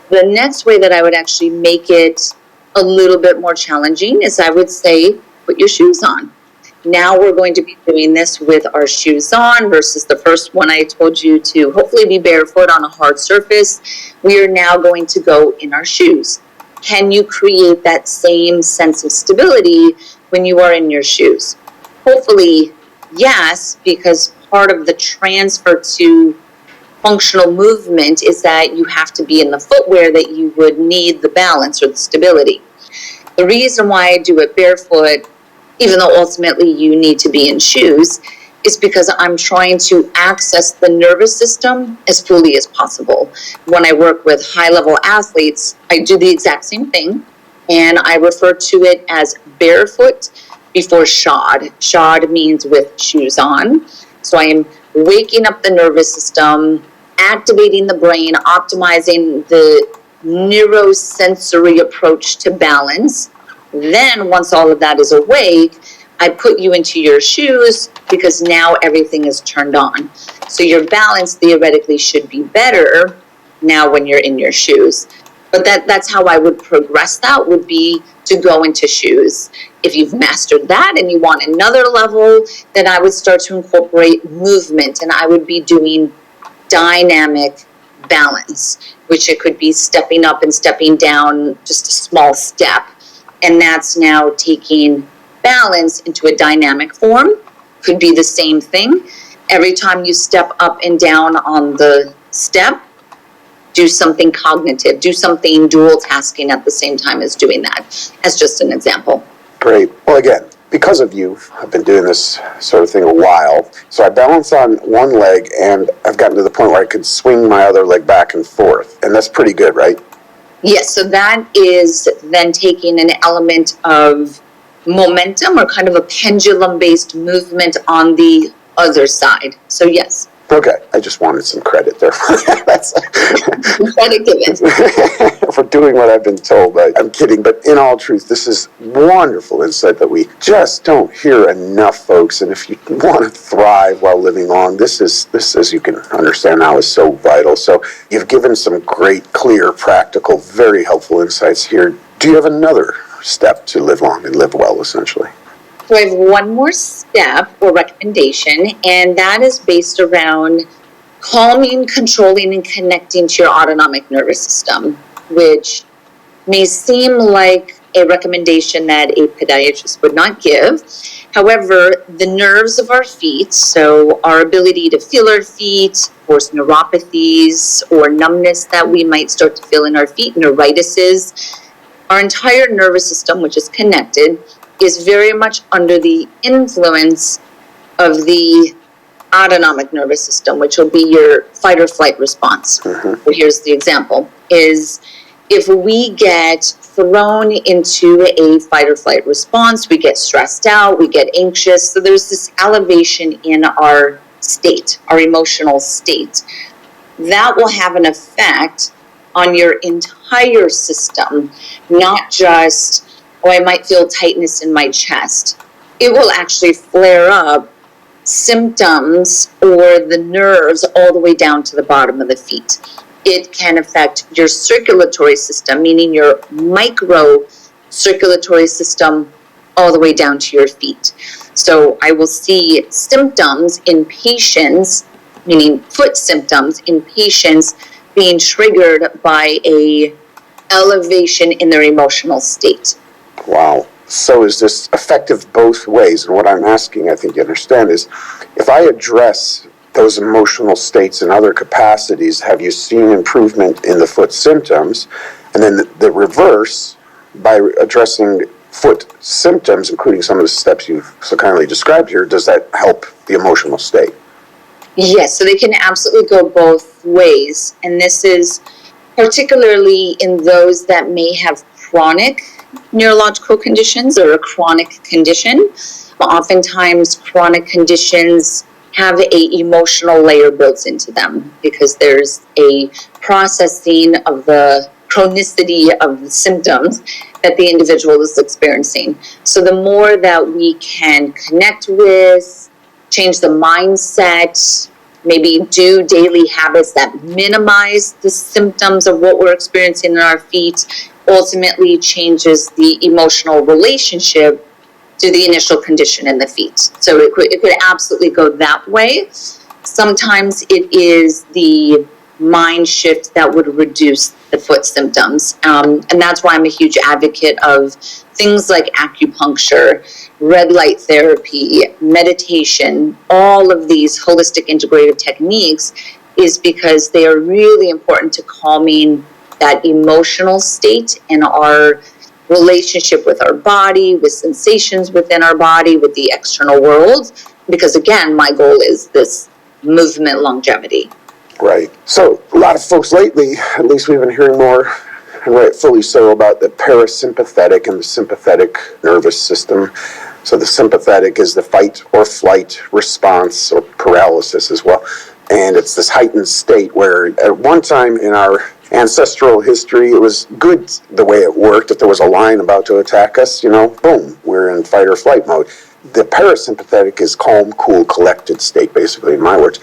The next way that I would actually make it a little bit more challenging is, I would say, put your shoes on. Now we're going to be doing this with our shoes on versus the first one I told you to hopefully be barefoot on a hard surface. We are now going to go in our shoes. Can you create that same sense of stability when you are in your shoes? Hopefully, yes, because part of the transfer to functional movement is that you have to be in the footwear that you would need the balance or the stability. The reason why I do it barefoot, even though ultimately you need to be in shoes, is because I'm trying to access the nervous system as fully as possible. When I work with high-level athletes, I do the exact same thing, and I refer to it as barefoot before shod. Shod means with shoes on. So I am waking up the nervous system, activating the brain, optimizing the neurosensory approach to balance. Then, once all of that is awake, I put you into your shoes because now everything is turned on. So your balance theoretically should be better now when you're in your shoes. But that's how I would progress that, would be to go into shoes. If you've mastered that and you want another level, then I would start to incorporate movement, and I would be doing dynamic balance, which it could be stepping up and stepping down, just a small step. And that's now taking balance into a dynamic form. Could be the same thing. Every time you step up and down on the step, do something cognitive, do something dual tasking at the same time as doing that, as just an example. Great. Well, again, because of you, I've been doing this sort of thing a while. So I balance on one leg, and I've gotten to the point where I could swing my other leg back and forth. And that's pretty good, right? Yes, so that is then taking an element of momentum or kind of a pendulum-based movement on the other side. So yes. Okay, I just wanted some credit there. That's Credit given. for doing what I've been told. I'm kidding, but in all truth, this is wonderful insight that we just don't hear enough, folks. And if you want to thrive while living long, this, as you can understand now, is so vital. So you've given some great, clear, practical, very helpful insights here. Do you have another step to live long and live well, essentially? So I have one more step or recommendation, and that is based around calming, controlling, and connecting to your autonomic nervous system, which may seem like a recommendation that a podiatrist would not give. However, the nerves of our feet, so our ability to feel our feet, or neuropathies, or numbness that we might start to feel in our feet, neuritises, our entire nervous system, which is connected, is very much under the influence of the autonomic nervous system, which will be your fight or flight response. So here's the example, is if we get thrown into a fight or flight response, we get stressed out, we get anxious. So there's this elevation in our state, our emotional state. That will have an effect on your entire system, not just, oh, I might feel tightness in my chest. It will actually flare up symptoms or the nerves all the way down to the bottom of the feet. It can affect your circulatory system, meaning your micro circulatory system, all the way down to your feet. So I will see symptoms in patients, meaning foot symptoms in patients, being triggered by a elevation in their emotional state. Wow. So is this effective both ways? And what I'm asking, I think you understand, is if I address those emotional states in other capacities, have you seen improvement in the foot symptoms? And then the reverse, by addressing foot symptoms, including some of the steps you've so kindly described here, does that help the emotional state? Yes, so they can absolutely go both ways. And this is particularly in those that may have chronic neurological conditions or a chronic condition. Oftentimes, chronic conditions have a emotional layer built into them because there's a processing of the chronicity of the symptoms that the individual is experiencing. So the more that we can connect with, change the mindset, maybe do daily habits that minimize the symptoms of what we're experiencing in our feet, ultimately changes the emotional relationship to the initial condition in the feet. So it could absolutely go that way. Sometimes it is the mind shift that would reduce the foot symptoms. And that's why I'm a huge advocate of things like acupuncture, red light therapy, meditation, all of these holistic integrative techniques, is because they are really important to calming that emotional state and our relationship with our body, with sensations within our body, with the external world. Because again, my goal is this movement longevity. Right. So a lot of folks lately, at least we've been hearing more, and rightfully so, about the parasympathetic and the sympathetic nervous system. So the sympathetic is the fight or flight response, or paralysis as well. And it's this heightened state where at one time in our ancestral history, it was good the way it worked. If there was a lion about to attack us, boom, we're in fight or flight mode. The parasympathetic is calm, cool, collected state, basically, in my words.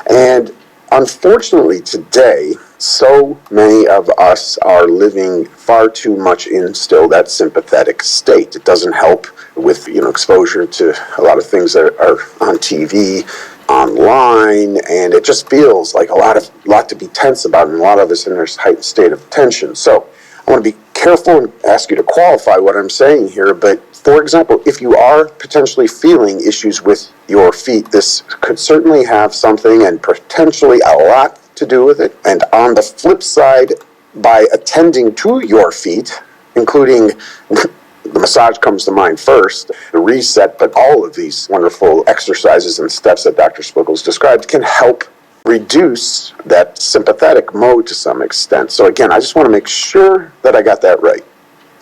And unfortunately, today, so many of us are living far too much in still that sympathetic state. It doesn't help with, exposure to a lot of things that are on TV, online, and it just feels like a lot to be tense about, and a lot of us in this heightened state of tension. So I want to be careful and ask you to qualify what I'm saying here, but for example, if you are potentially feeling issues with your feet, this could certainly have something and potentially a lot to do with it. And on the flip side, by attending to your feet, including the massage comes to mind first, the reset, but all of these wonderful exercises and steps that Dr. Splickles described can help reduce that sympathetic mode to some extent. So again, I just want to make sure that I got that right.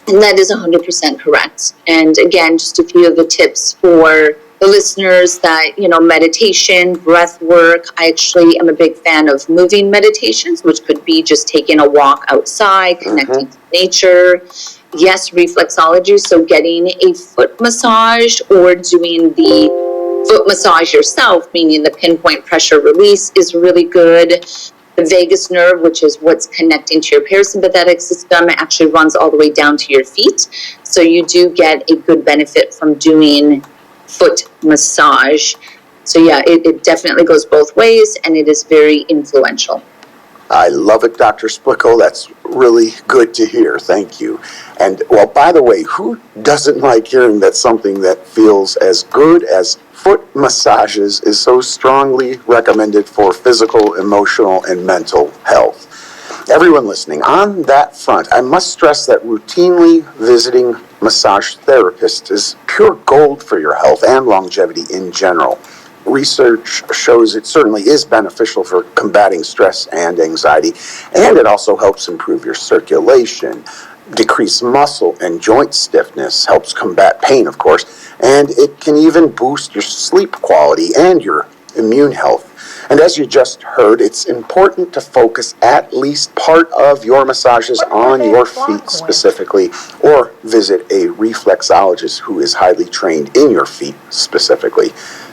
And that is 100% correct. And again, just a few of the tips for the listeners that, meditation, breath work. I actually am a big fan of moving meditations, which could be just taking a walk outside, connecting to nature. Yes, reflexology, so getting a foot massage or doing the foot massage yourself, meaning the pinpoint pressure release, is really good. The vagus nerve, which is what's connecting to your parasympathetic system, actually runs all the way down to your feet. So you do get a good benefit from doing foot massage. So yeah, it definitely goes both ways, and it is very influential. I love it, Dr. Splickle. That's really good to hear. Thank you. And, well, by the way, who doesn't like hearing that something that feels as good as foot massages is so strongly recommended for physical, emotional, and mental health? Everyone listening, on that front, I must stress that routinely visiting massage therapists is pure gold for your health and longevity in general. Research shows it certainly is beneficial for combating stress and anxiety, and it also helps improve your circulation, decrease muscle and joint stiffness, helps combat pain, of course, and it can even boost your sleep quality and your immune health. And as you just heard, it's important to focus at least part of your massages on your feet specifically, or visit a reflexologist who is highly trained in your feet specifically.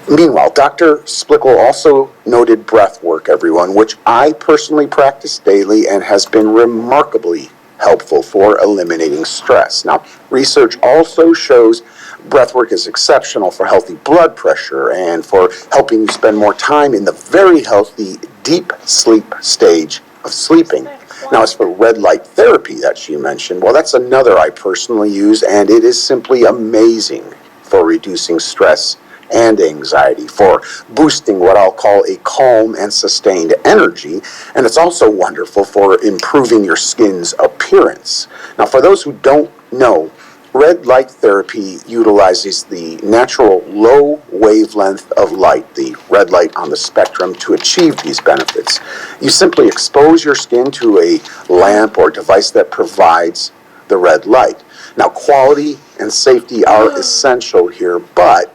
Meanwhile, Dr. Splickle also noted breath work, everyone, which I personally practice daily and has been remarkably helpful for eliminating stress. Now, research also shows breath work is exceptional for healthy blood pressure and for helping you spend more time in the very healthy deep sleep stage of sleeping. Now, as for red light therapy that she mentioned, well, that's another I personally use, and it is simply amazing for reducing stress and anxiety, for boosting what I'll call a calm and sustained energy, and it's also wonderful for improving your skin's appearance. Now, for those who don't know, red light therapy utilizes the natural low wavelength of light, the red light on the spectrum, to achieve these benefits. You simply expose your skin to a lamp or device that provides the red light. Now, quality and safety are essential here, but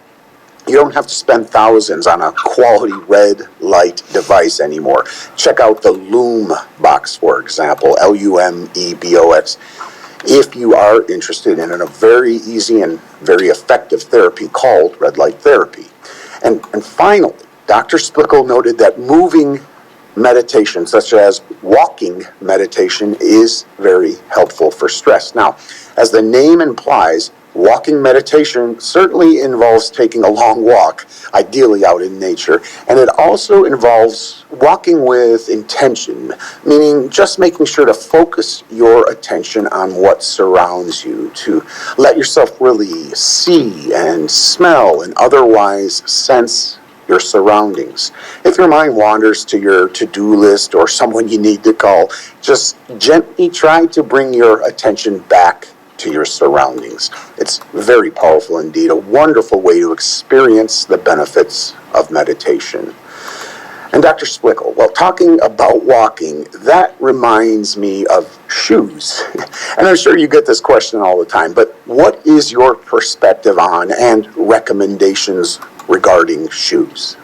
you don't have to spend thousands on a quality red light device anymore. Check out the Lume box, for example, LUMEBOX, if you are interested in a very easy and very effective therapy called red light therapy. And finally, Dr. Splickle noted that moving meditation, such as walking meditation, is very helpful for stress. Now, as the name implies, walking meditation certainly involves taking a long walk, ideally out in nature, and it also involves walking with intention, meaning just making sure to focus your attention on what surrounds you, to let yourself really see and smell and otherwise sense your surroundings. If your mind wanders to your to-do list or someone you need to call, just gently try to bring your attention back to your surroundings. It's very powerful indeed, a wonderful way to experience the benefits of meditation. And Dr. Splickle, well, talking about walking, that reminds me of shoes. And I'm sure you get this question all the time, but what is your perspective on and recommendations regarding shoes?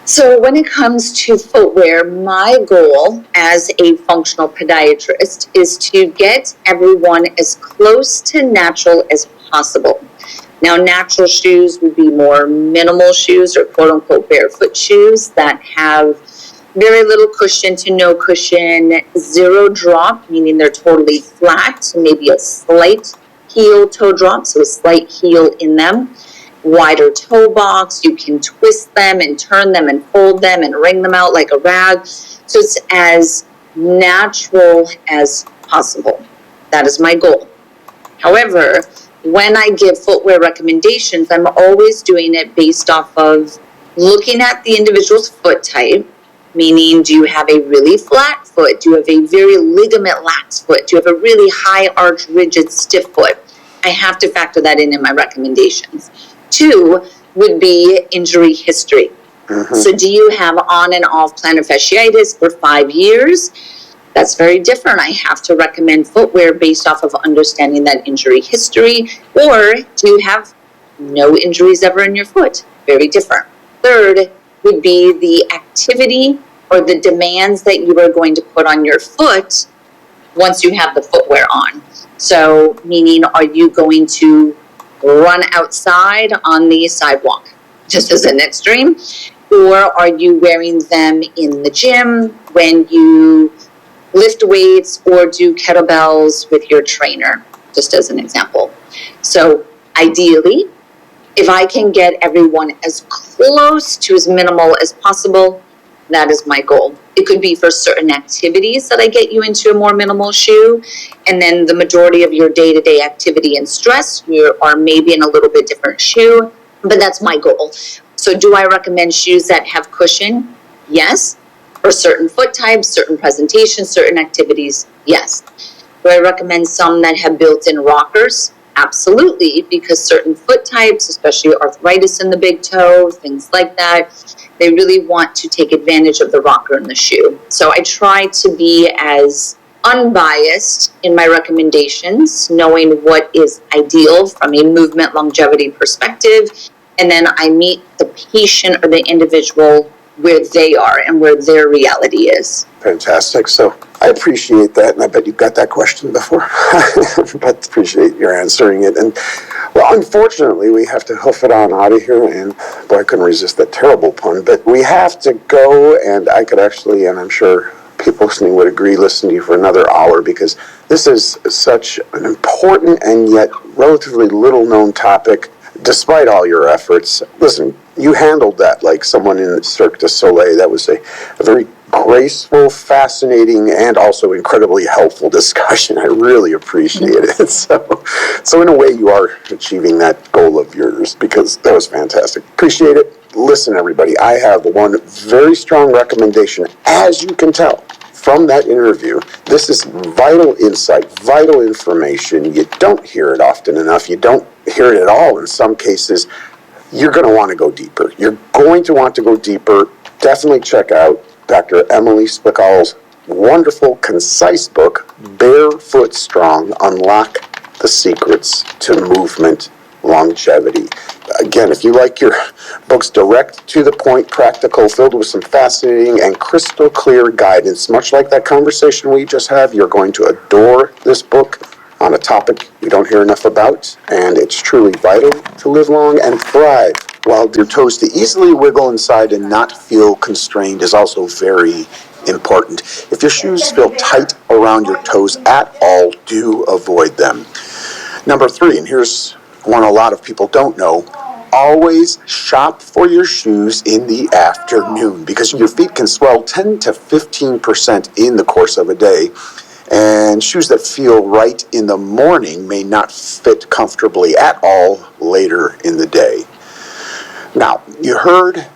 So when it comes to footwear, my goal as a functional podiatrist is to get everyone as close to natural as possible. Now, natural shoes would be more minimal shoes or quote unquote barefoot shoes that have very little cushion to no cushion, zero drop, meaning they're totally flat, maybe a slight heel toe drop, so a slight heel in them. Wider toe box, you can twist them and turn them and fold them and wring them out like a rag. So it's as natural as possible. That is my goal. However, when I give footwear recommendations, I'm always doing it based off of looking at the individual's foot type, meaning do you have a really flat foot? Do you have a very ligament lax foot? Do you have a really high arch, rigid, stiff foot? I have to factor that in my recommendations. 2 would be injury history. So do you have on and off plantar fasciitis for 5 years? That's very different. I have to recommend footwear based off of understanding that injury history. Or do you have no injuries ever in your foot? Very different. 3rd would be the activity or the demands that you are going to put on your foot once you have the footwear on. So meaning, are you going to run outside on the sidewalk, just as an extreme? Or are you wearing them in the gym when you lift weights or do kettlebells with your trainer, just as an example? So ideally, if I can get everyone as close to as minimal as possible, that is my goal. It could be for certain activities that I get you into a more minimal shoe, and then the majority of your day-to-day activity and stress, you are maybe in a little bit different shoe, but that's my goal. So do I recommend shoes that have cushion? Yes. For certain foot types, certain presentations, certain activities? Yes. Do I recommend some that have built-in rockers? Absolutely, because certain foot types, especially arthritis in the big toe, things like that, they really want to take advantage of the rocker in the shoe. So I try to be as unbiased in my recommendations, knowing what is ideal from a movement longevity perspective, and then I meet the patient or the individual where they are and where their reality is. Fantastic. So I appreciate that, and I bet you got that question before, but appreciate your answering it. And well, unfortunately, we have to hoof it on out of here, and boy, I couldn't resist that terrible pun, but we have to go, and I could actually, and I'm sure people listening would agree, listen to you for another hour, because this is such an important and yet relatively little known topic, despite all your efforts. Listen, you handled that like someone in Cirque du Soleil. That was a very graceful, fascinating, and also incredibly helpful discussion. I really appreciate it. So in a way, you are achieving that goal of yours, because that was fantastic. Appreciate it. Listen, everybody, I have one very strong recommendation. As you can tell from that interview, this is vital insight, vital information. You don't hear it often enough. You don't hear it at all in some cases. You're going to want to go deeper. You're going to want to go deeper. Definitely check out Dr. Emily Splicall's wonderful, concise book, Barefoot Strong, Unlock the Secrets to Movement Longevity. Again, if you like your books direct to the point, practical, filled with some fascinating and crystal clear guidance, much like that conversation we just had, you're going to adore this book on a topic you don't hear enough about, and it's truly vital to live long and thrive. While your toes to easily wiggle inside and not feel constrained is also very important. If your shoes feel tight around your toes at all, do avoid them. Number 3, and here's one a lot of people don't know, always shop for your shoes in the afternoon, because your feet can swell 10 to 15% in the course of a day. And shoes that feel right in the morning may not fit comfortably at all later in the day. Now, you heard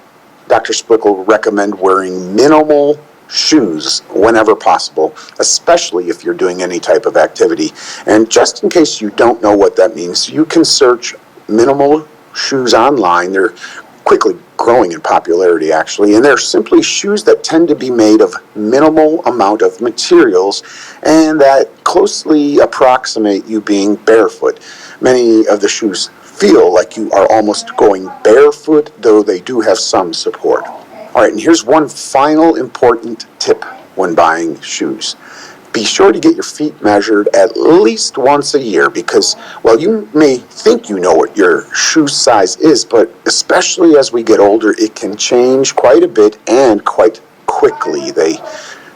Dr. Splichal recommend wearing minimal shoes whenever possible, especially if you're doing any type of activity. And just in case you don't know what that means, you can search minimal shoes online. They're quickly growing in popularity, actually, and they're simply shoes that tend to be made of minimal amount of materials and that closely approximate you being barefoot. Many of the shoes feel like you are almost going barefoot, though they do have some support. All right, and here's one final important tip when buying shoes. be sure to get your feet measured at least once a year because, well, you may think you know what your shoe size is, but especially as we get older, it can change quite a bit and quite quickly. They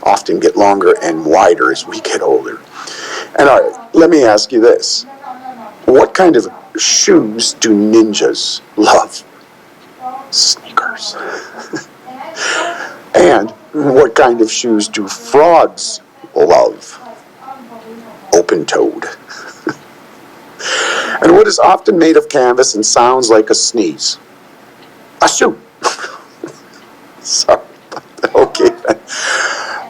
often get longer and wider as we get older. And all right, let me ask you this. What kind of shoes do ninjas love? Sneakers. And what kind of shoes do frogs love? Open-toed. And what is often made of canvas and sounds like a sneeze? A shoe. Sorry about that. Okay.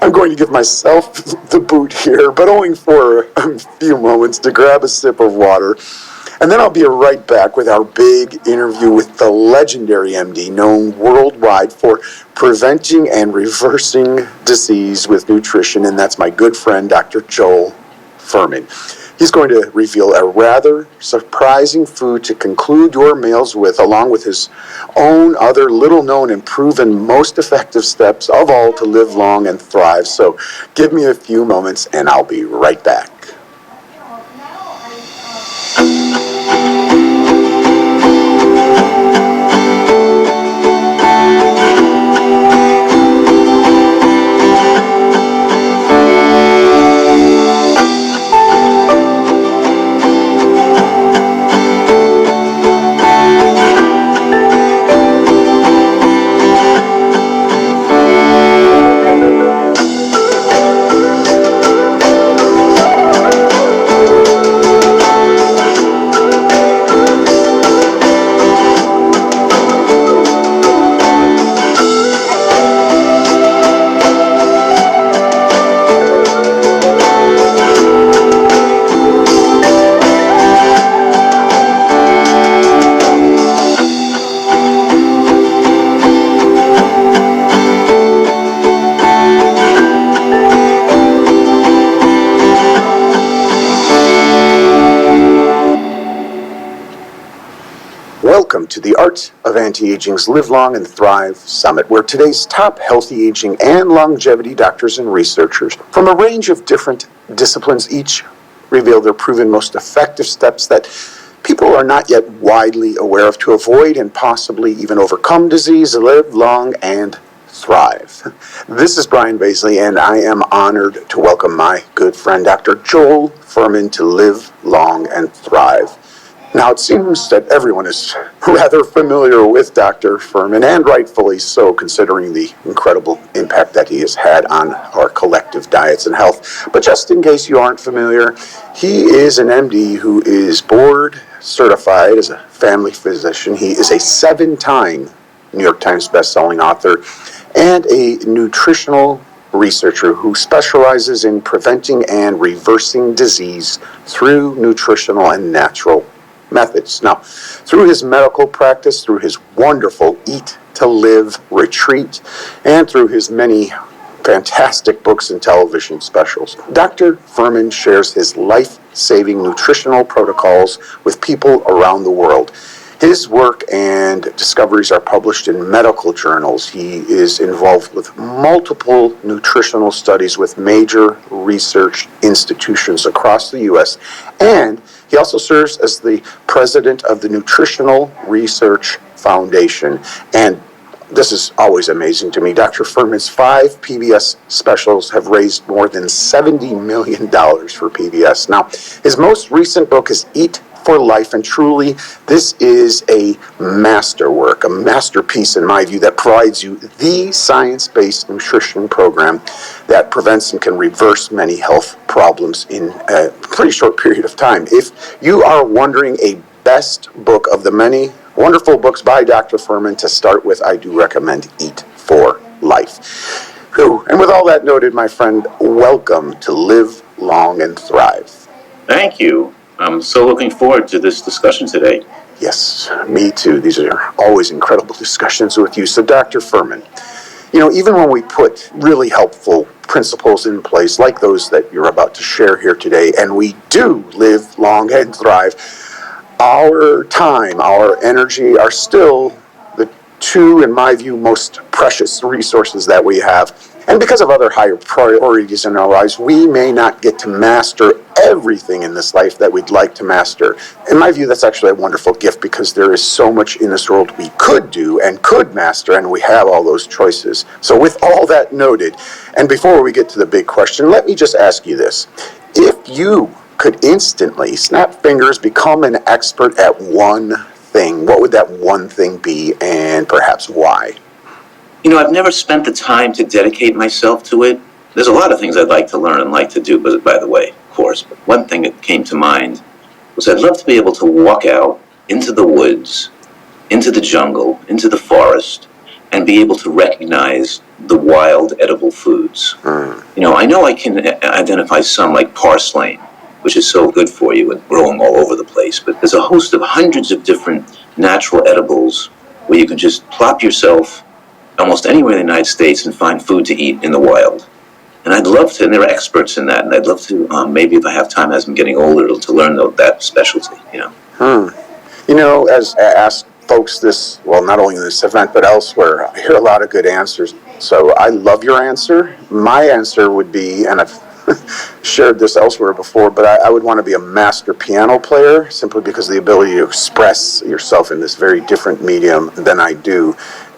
I'm going to give myself the boot here, but only for a few moments to grab a sip of water. And then I'll be right back with our big interview with the legendary MD, known worldwide for preventing and reversing disease with nutrition, and that's my good friend, Dr. Joel Fuhrman. He's going to reveal a rather surprising food to conclude your meals with, along with his own other little-known and proven most effective steps of all to live long and thrive. So give me a few moments, and I'll be right back. Welcome to the Art of Anti-Aging's Live Long and Thrive Summit, where today's top healthy aging and longevity doctors and researchers from a range of different disciplines each reveal their proven most effective steps that people are not yet widely aware of to avoid and possibly even overcome disease, live long, and thrive. This is Brian Baisley, and I am honored to welcome my good friend, Dr. Joel Fuhrman, to Live Long and Thrive. Now, it seems that everyone is rather familiar with Dr. Fuhrman, and rightfully so, considering the incredible impact that he has had on our collective diets and health. But just in case you aren't familiar, he is an MD who is board certified as a family physician. He is a 7-time New York Times bestselling author and a nutritional researcher who specializes in preventing and reversing disease through nutritional and natural methods. Now, through his medical practice, through his wonderful Eat to Live retreat, and through his many fantastic books and television specials, Dr. Fuhrman shares his life-saving nutritional protocols with people around the world. His work and discoveries are published in medical journals. He is involved with multiple nutritional studies with major research institutions across the U.S., and he also serves as the president of the Nutritional Research Foundation. And this is always amazing to me. Dr. Fuhrman's 5 PBS specials have raised more than $70 million for PBS. Now, his most recent book is Eat for Life, and truly, this is a masterwork, a masterpiece in my view, that provides you the science-based nutrition program that prevents and can reverse many health problems in a pretty short period of time. If you are wondering a best book of the many wonderful books by Dr. Fuhrman to start with, I do recommend Eat for Life. And with all that noted, my friend, welcome to Live Long and Thrive. Thank you. I'm so looking forward to this discussion today. Yes, me too. These are always incredible discussions with you. So, Dr. Fuhrman, you know, even when we put really helpful principles in place like those that you're about to share here today, and we do live long and thrive, our time, our energy are still the two, in my view, most precious resources that we have. And because of other higher priorities in our lives, we may not get to master everything in this life that we'd like to master. In my view, that's actually a wonderful gift because there is so much in this world we could do and could master, and we have all those choices. So with all that noted, and before we get to the big question, let me just ask you this. If you could instantly, snap fingers, become an expert at one thing, what would that one thing be, and perhaps why? You know, I've never spent the time to dedicate myself to it. There's a lot of things I'd like to learn and like to do, by the way, of course. But one thing that came to mind was I'd love to be able to walk out into the woods, into the jungle, into the forest, and be able to recognize the wild edible foods. You know I can identify some like parslane, which is so good for you and growing all over the place. But there's a host of hundreds of different natural edibles where you can just plop yourself almost anywhere in the United States and find food to eat in the wild. And I'd love to, and they're experts in that, and I'd love to, maybe if I have time as I'm getting older, to learn that specialty, you know. You know, as I asked folks this, well, not only in this event, but elsewhere, I hear a lot of good answers. So I love your answer. My answer would be, and I've shared this elsewhere before, but I would want to be a master piano player simply because the ability to express yourself in this very different medium than I do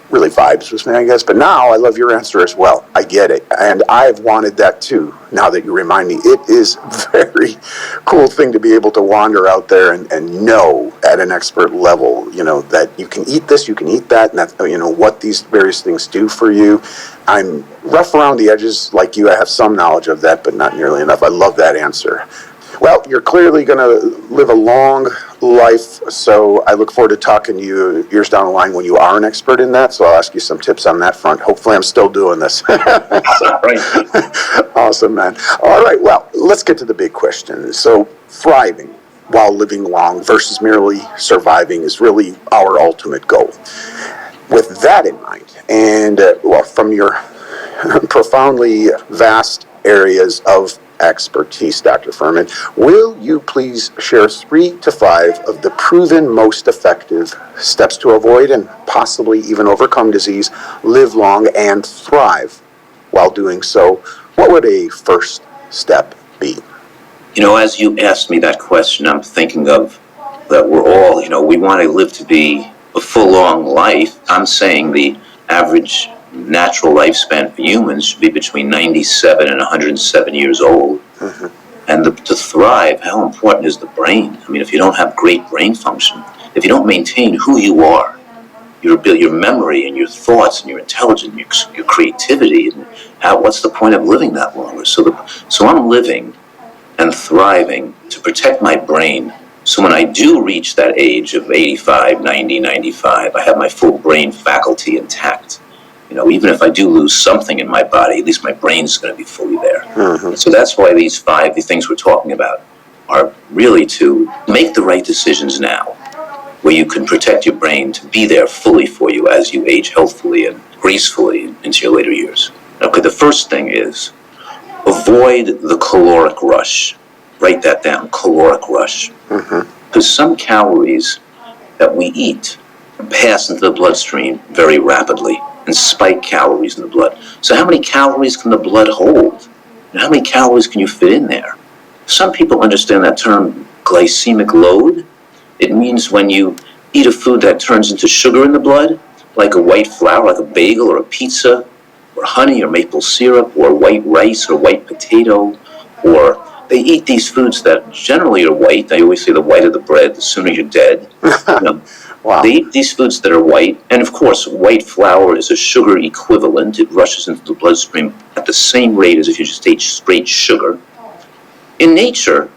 really vibes with me, I guess. But now I love your answer as well. I get it. And I've wanted that too, now that you remind me. It is a very cool thing to be able to wander out there and know at an expert level, you know, that you can eat this, you can eat that, and that, you know, what these various things do for you. I'm rough around the edges like you. I have some knowledge of that, but not nearly enough. I love that answer. Well, you're clearly going to live a long life, so I look forward to talking to you years down the line when you are an expert in that, so I'll ask you some tips on that front. Hopefully I'm still doing this. Awesome, man. All right, well, let's get to the big question. So thriving while living long versus merely surviving is really our ultimate goal. With that in mind, and well, from your profoundly vast areas of expertise, Dr. Fuhrman, will you please share 3 to 5 of the proven most effective steps to avoid and possibly even overcome disease, live long, and thrive while doing so? What would a first step be? You know, as you asked me that question, I'm thinking of that we're all, you know, we want to live to be a full, long life. I'm saying the average natural lifespan for humans should be between 97 and 107 years old. And to thrive, how important is the brain? I mean, if you don't have great brain function, if you don't maintain who you are, your memory and your thoughts and your intelligence, your creativity, and what's the point of living that longer? So I'm living and thriving to protect my brain. So when I do reach that age of 85, 90, 95, I have my full brain faculty intact. You know, even if I do lose something in my body, at least my brain's going to be fully there. So that's why these things we're talking about are really to make the right decisions now, where you can protect your brain to be there fully for you as you age healthfully and gracefully into your later years. Okay, the first thing is avoid the caloric rush. Write that down, caloric rush. Because some calories that we eat pass into the bloodstream very rapidly and spike calories in the blood. So how many calories can the blood hold? And how many calories can you fit in there? Some people understand that term glycemic load. It means when you eat a food that turns into sugar in the blood, like a white flour, like a bagel or a pizza, or honey or maple syrup, or white rice or white potato, or they eat these foods that generally are white. They always say the white of the bread, the sooner you're dead. You know, Wow. They eat these foods that are white, and of course, white flour is a sugar equivalent. It rushes into the bloodstream at the same rate as if you just ate straight sugar. In nature,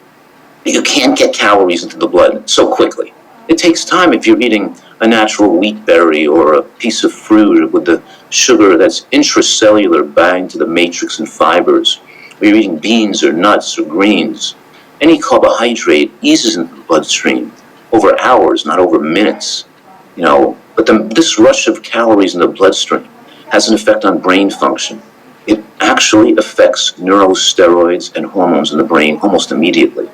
you can't get calories into the blood so quickly. It takes time if you're eating a natural wheat berry or a piece of fruit with the sugar that's intracellular bound to the matrix and fibers, or you're eating beans or nuts or greens. Any carbohydrate eases into the bloodstream over hours, not over minutes, you know. But this rush of calories in the bloodstream has an effect on brain function. It actually affects neurosteroids and hormones in the brain almost immediately.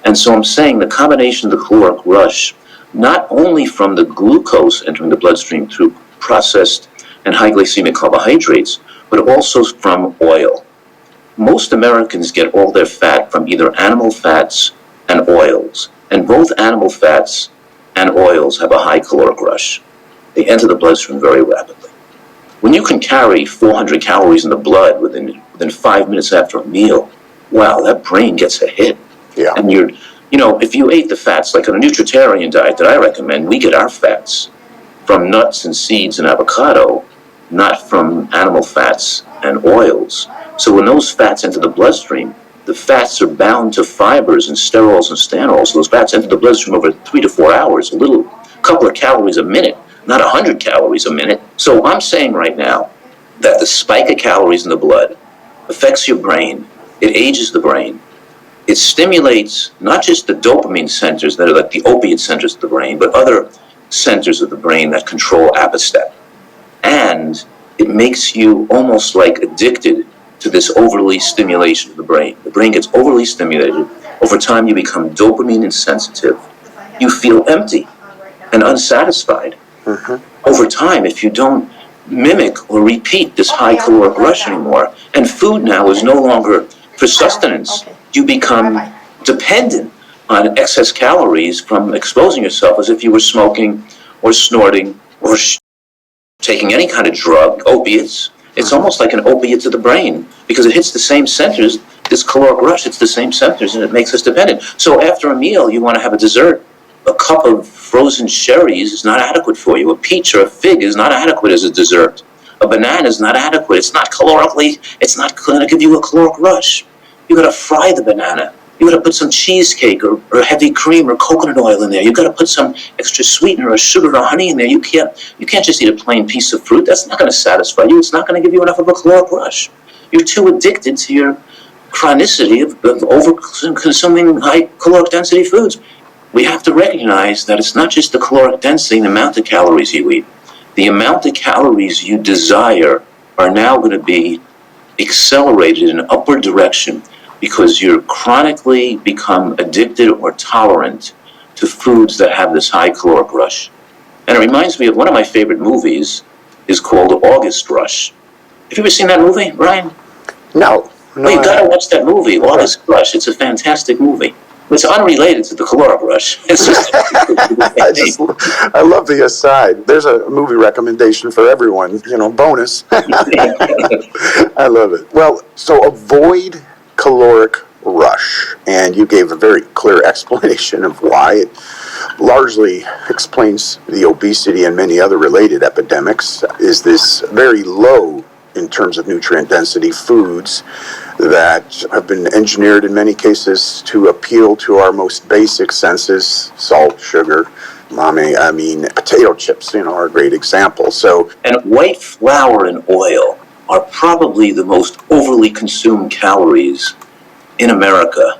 And so I'm saying the combination of the caloric rush, not only from the glucose entering the bloodstream through processed and high glycemic carbohydrates, but also from oil. Most Americans get all their fat from either animal fats and oils, and both animal fats and oils have a high caloric rush. They enter the bloodstream very rapidly. When you can carry 400 calories in the blood within 5 minutes after a meal, wow, that brain gets a hit. Yeah. And if you ate the fats, like on a nutritarian diet that I recommend, we get our fats from nuts and seeds and avocado, not from animal fats and oils. So when those fats enter the bloodstream, the fats are bound to fibers and sterols and stanols. So those fats enter the bloodstream over 3 to 4 hours, a couple of calories a minute, not 100 calories a minute. So I'm saying right now that the spike of calories in the blood affects your brain. It ages the brain. It stimulates not just the dopamine centers that are like the opiate centers of the brain, but other centers of the brain that control apostat. And it makes you almost like addicted to this overly stimulation of the brain. The brain gets overly stimulated. Over time, you become dopamine insensitive. You feel empty and unsatisfied. Over time, if you don't mimic or repeat this high caloric rush anymore, and food now is no longer for sustenance, you become dependent on excess calories from exposing yourself as if you were smoking or snorting or taking any kind of drug, opiates. It's almost like an opiate to the brain because it hits the same centers. This caloric rush hits the same centers and it makes us dependent. So after a meal, you want to have a dessert. A cup of frozen cherries is not adequate for you. A peach or a fig is not adequate as a dessert. A banana is not adequate. It's not calorically, it's not going to give you a caloric rush. You got to fry the banana. You got to put some cheesecake or heavy cream or coconut oil in there. You got to put some extra sweetener or sugar or honey in there. You can't just eat a plain piece of fruit. That's not going to satisfy you. It's not going to give you enough of a caloric rush. You're too addicted to your chronicity of over-consuming high caloric density foods. We have to recognize that it's not just the caloric density and the amount of calories you eat. The amount of calories you desire are now going to be accelerated in an upward direction because you're chronically become addicted or tolerant to foods that have this high caloric rush. And it reminds me of one of my favorite movies is called August Rush. Have you ever seen that movie, Brian? No. Well, you gotta watch that movie, August Rush. It's a fantastic movie. It's unrelated to the caloric rush. It's just I love the aside. There's a movie recommendation for everyone, bonus. I love it. Well, so avoid caloric rush. And you gave a very clear explanation of why. It largely explains the obesity and many other related epidemics, is this very low in terms of nutrient density foods that have been engineered in many cases to appeal to our most basic senses: salt, sugar, potato chips, are a great example. So, and white flour and oil are probably the most overly consumed calories in America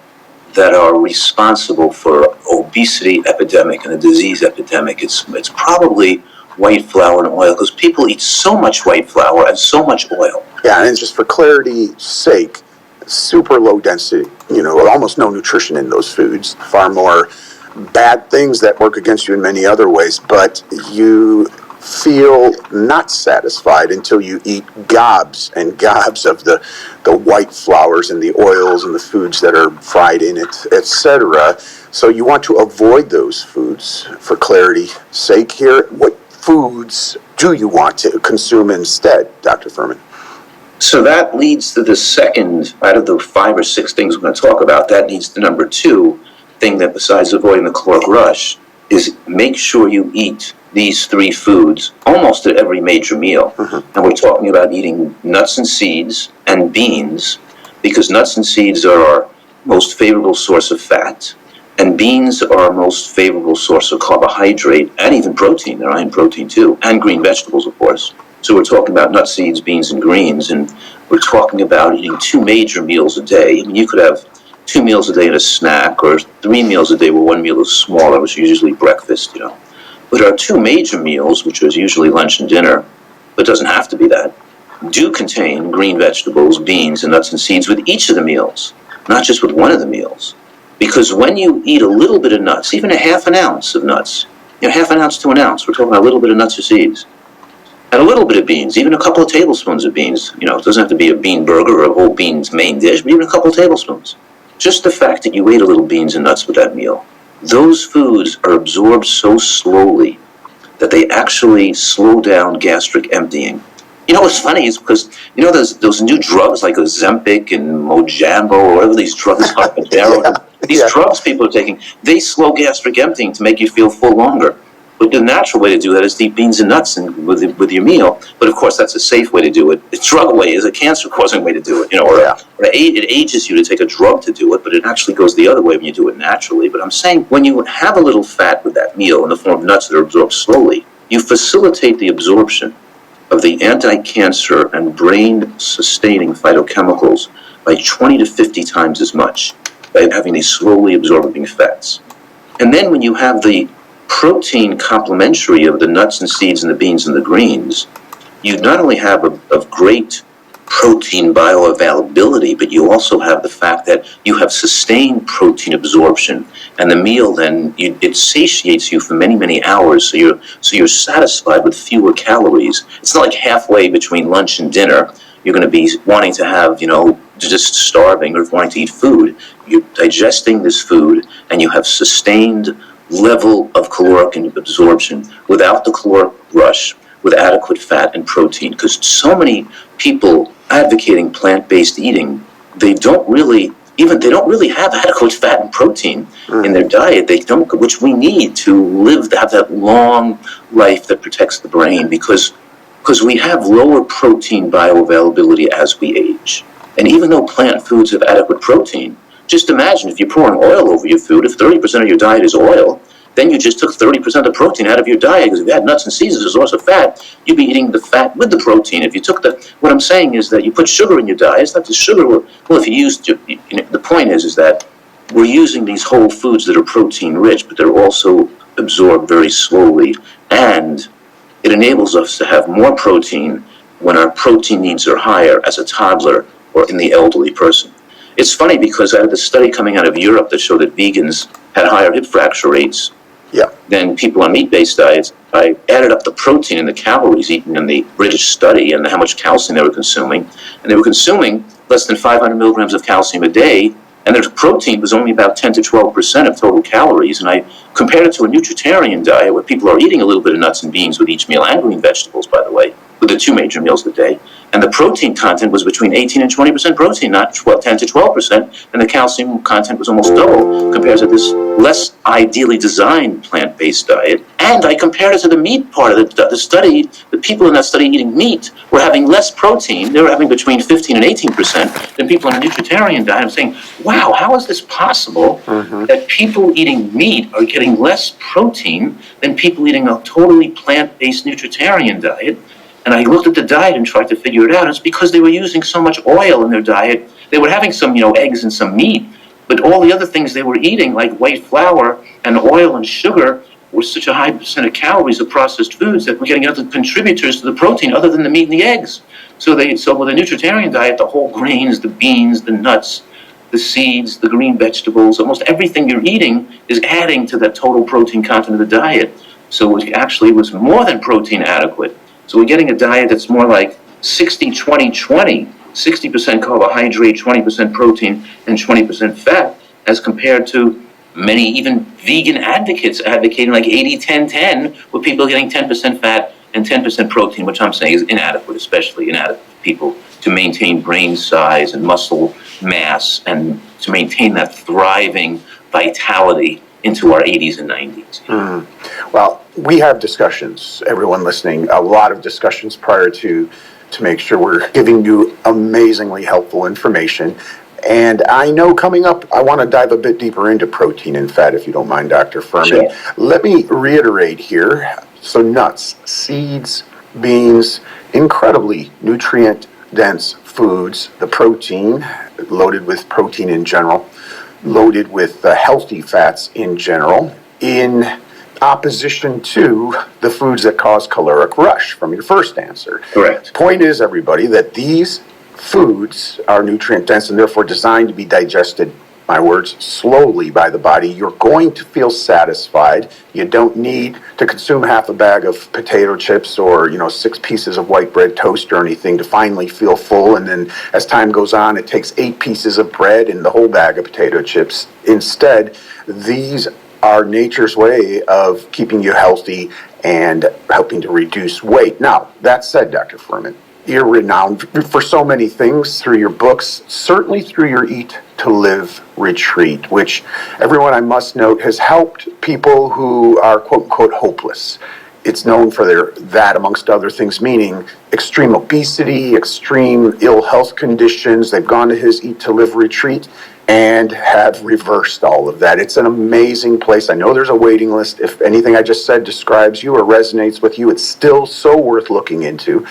that are responsible for obesity epidemic and a disease epidemic. It's probably white flour and oil because people eat so much white flour and so much oil. Yeah, and just for clarity's sake, super low density, almost no nutrition in those foods. Far more bad things that work against you in many other ways, but you feel not satisfied until you eat gobs and gobs of the white flours and the oils and the foods that are fried in it, etc. So you want to avoid those foods. For clarity's sake here, what foods do you want to consume instead, Dr. Fuhrman? So that leads to the second out of the 5 or 6 things we're going to talk about. That leads to number 2 thing that, besides avoiding the caloric rush, is make sure you eat these 3 foods almost at every major meal. And we're talking about eating nuts and seeds and beans, because nuts and seeds are our most favorable source of fat, and beans are our most favorable source of carbohydrate and even protein. They're high in protein too, and green vegetables, of course. So we're talking about nuts, seeds, beans, and greens, and we're talking about eating 2 major meals a day. I mean, you could have 2 meals a day and a snack, or 3 meals a day where 1 meal is smaller, which is usually breakfast, But our 2 major meals, which is usually lunch and dinner, but doesn't have to be that, do contain green vegetables, beans, and nuts and seeds with each of the meals, not just with one of the meals. Because when you eat a little bit of nuts, even a half an ounce of nuts, half an ounce to an ounce, we're talking about a little bit of nuts or seeds, and a little bit of beans, even a couple of tablespoons of beans. You know, it doesn't have to be a bean burger or a whole beans main dish, but even a couple of tablespoons. Just the fact that you ate a little beans and nuts with that meal, those foods are absorbed so slowly that they actually slow down gastric emptying. You know what's funny is because, you know, those new drugs like Ozempic and Mojambo or whatever these drugs are, these drugs people are taking, they slow gastric emptying to make you feel full longer. But the natural way to do that is to eat beans and nuts and with your meal. But of course, that's a safe way to do it. The drug way is a cancer-causing way to do it. You know, or it ages you to take a drug to do it, but it actually goes the other way when you do it naturally. But I'm saying when you have a little fat with that meal in the form of nuts that are absorbed slowly, you facilitate the absorption of the anti-cancer and brain-sustaining phytochemicals by 20 to 50 times as much by having these slowly absorbing fats. And then when you have the protein complementary of the nuts and seeds and the beans and the greens, you not only have a great protein bioavailability, but you also have the fact that you have sustained protein absorption, and the meal then it satiates you for many, many hours, so you're satisfied with fewer calories. It's not like halfway between lunch and dinner you're going to be wanting to have, you know, just starving or wanting to eat food. You're digesting this food and you have sustained level of caloric absorption without the caloric rush, with adequate fat and protein. Because so many people advocating plant-based eating, they don't really have adequate fat and protein in their diet. They don't, which we need to have that long life that protects the brain, because we have lower protein bioavailability as we age. And even though plant foods have adequate protein, just imagine if you're pouring oil over your food, if 30% of your diet is oil, then you just took 30% of the protein out of your diet, because if you had nuts and seeds as a source of fat, you'd be eating the fat with the protein. If you took what I'm saying is that you put sugar in your diet, it's not the sugar, well, if you used, the point is that we're using these whole foods that are protein rich, but they're also absorbed very slowly, and it enables us to have more protein when our protein needs are higher as a toddler or in the elderly person. It's funny because I had a study coming out of Europe that showed that vegans had higher hip fracture rates than people on meat-based diets. I added up the protein and the calories eaten in the British study and how much calcium they were consuming. And they were consuming less than 500 milligrams of calcium a day, and their protein was only about 10 to 12% of total calories. And I compared it to a nutritarian diet where people are eating a little bit of nuts and beans with each meal, and green vegetables, by the way, with the 2 major meals a day. And the protein content was between 18 and 20% protein, not 10 to 12%, and the calcium content was almost double compared to this less ideally designed plant-based diet. And I compared it to the meat part of the study. The people in that study eating meat were having less protein. They were having between 15 and 18% than people on a nutritarian diet. I'm saying, wow, how is this possible that people eating meat are getting less protein than people eating a totally plant-based nutritarian diet? And I looked at the diet and tried to figure it out. It's because they were using so much oil in their diet. They were having some, eggs and some meat, but all the other things they were eating, like white flour and oil and sugar, were such a high percent of calories of processed foods that we're getting other contributors to the protein other than the meat and the eggs. So with a nutritarian diet, the whole grains, the beans, the nuts, the seeds, the green vegetables, almost everything you're eating is adding to that total protein content of the diet. So it actually was more than protein adequate. So we're getting a diet that's more like 60-20-20, 60% carbohydrate, 20% protein, and 20% fat, as compared to many even vegan advocates advocating like 80-10-10, with people getting 10% fat and 10% protein, which I'm saying is inadequate, especially inadequate for people to maintain brain size and muscle mass and to maintain that thriving vitality into our 80s and 90s. Well, we have discussions, everyone listening, a lot of discussions prior to make sure we're giving you amazingly helpful information. And I know coming up, I want to dive a bit deeper into protein and fat, if you don't mind, Dr. Fuhrman. Sure. Let me reiterate here. So nuts, seeds, beans, incredibly nutrient-dense foods, the protein, loaded with protein in general, loaded with healthy fats in general, in opposition to the foods that cause caloric rush from your first answer. Correct. Point is, everybody, that these foods are nutrient dense and therefore designed to be digested my words, slowly by the body, you're going to feel satisfied. You don't need to consume half a bag of potato chips or, 6 pieces of white bread toast or anything to finally feel full. And then as time goes on, it takes 8 pieces of bread and the whole bag of potato chips. Instead, these are nature's way of keeping you healthy and helping to reduce weight. Now, that said, Dr. Fuhrman, you're renowned for so many things through your books, certainly through your Eat to Live retreat, which everyone, I must note, has helped people who are quote unquote hopeless. It's known for that amongst other things, meaning extreme obesity, extreme ill health conditions. They've gone to his Eat to Live retreat and have reversed all of that. It's an amazing place. I know there's a waiting list. If anything I just said describes you or resonates with you, it's still so worth looking into.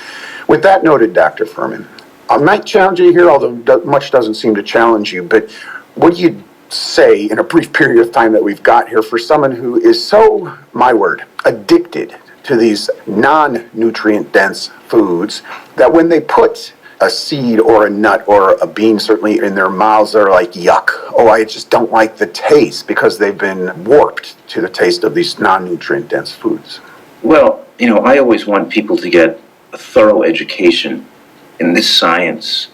With that noted, Dr. Fuhrman, I might challenge you here, although much doesn't seem to challenge you, but what do you say in a brief period of time that we've got here for someone who is so, my word, addicted to these non-nutrient dense foods that when they put a seed or a nut or a bean certainly in their mouths, they're like, yuck. Oh, I just don't like the taste because they've been warped to the taste of these non-nutrient dense foods? Well, I always want people to get a thorough education in this science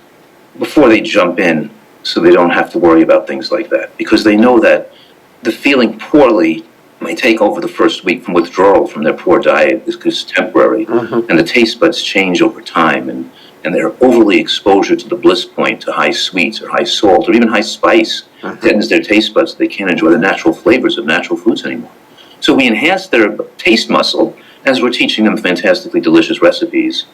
before they jump in so they don't have to worry about things like that. Because they know that the feeling poorly may take over the first week from withdrawal from their poor diet is temporary. And the taste buds change over time. And their overly exposure to the bliss point, to high sweets or high salt or even high spice, deadens their taste buds so they can't enjoy the natural flavors of natural foods anymore. So we enhance their taste muscle as we're teaching them fantastically delicious recipes.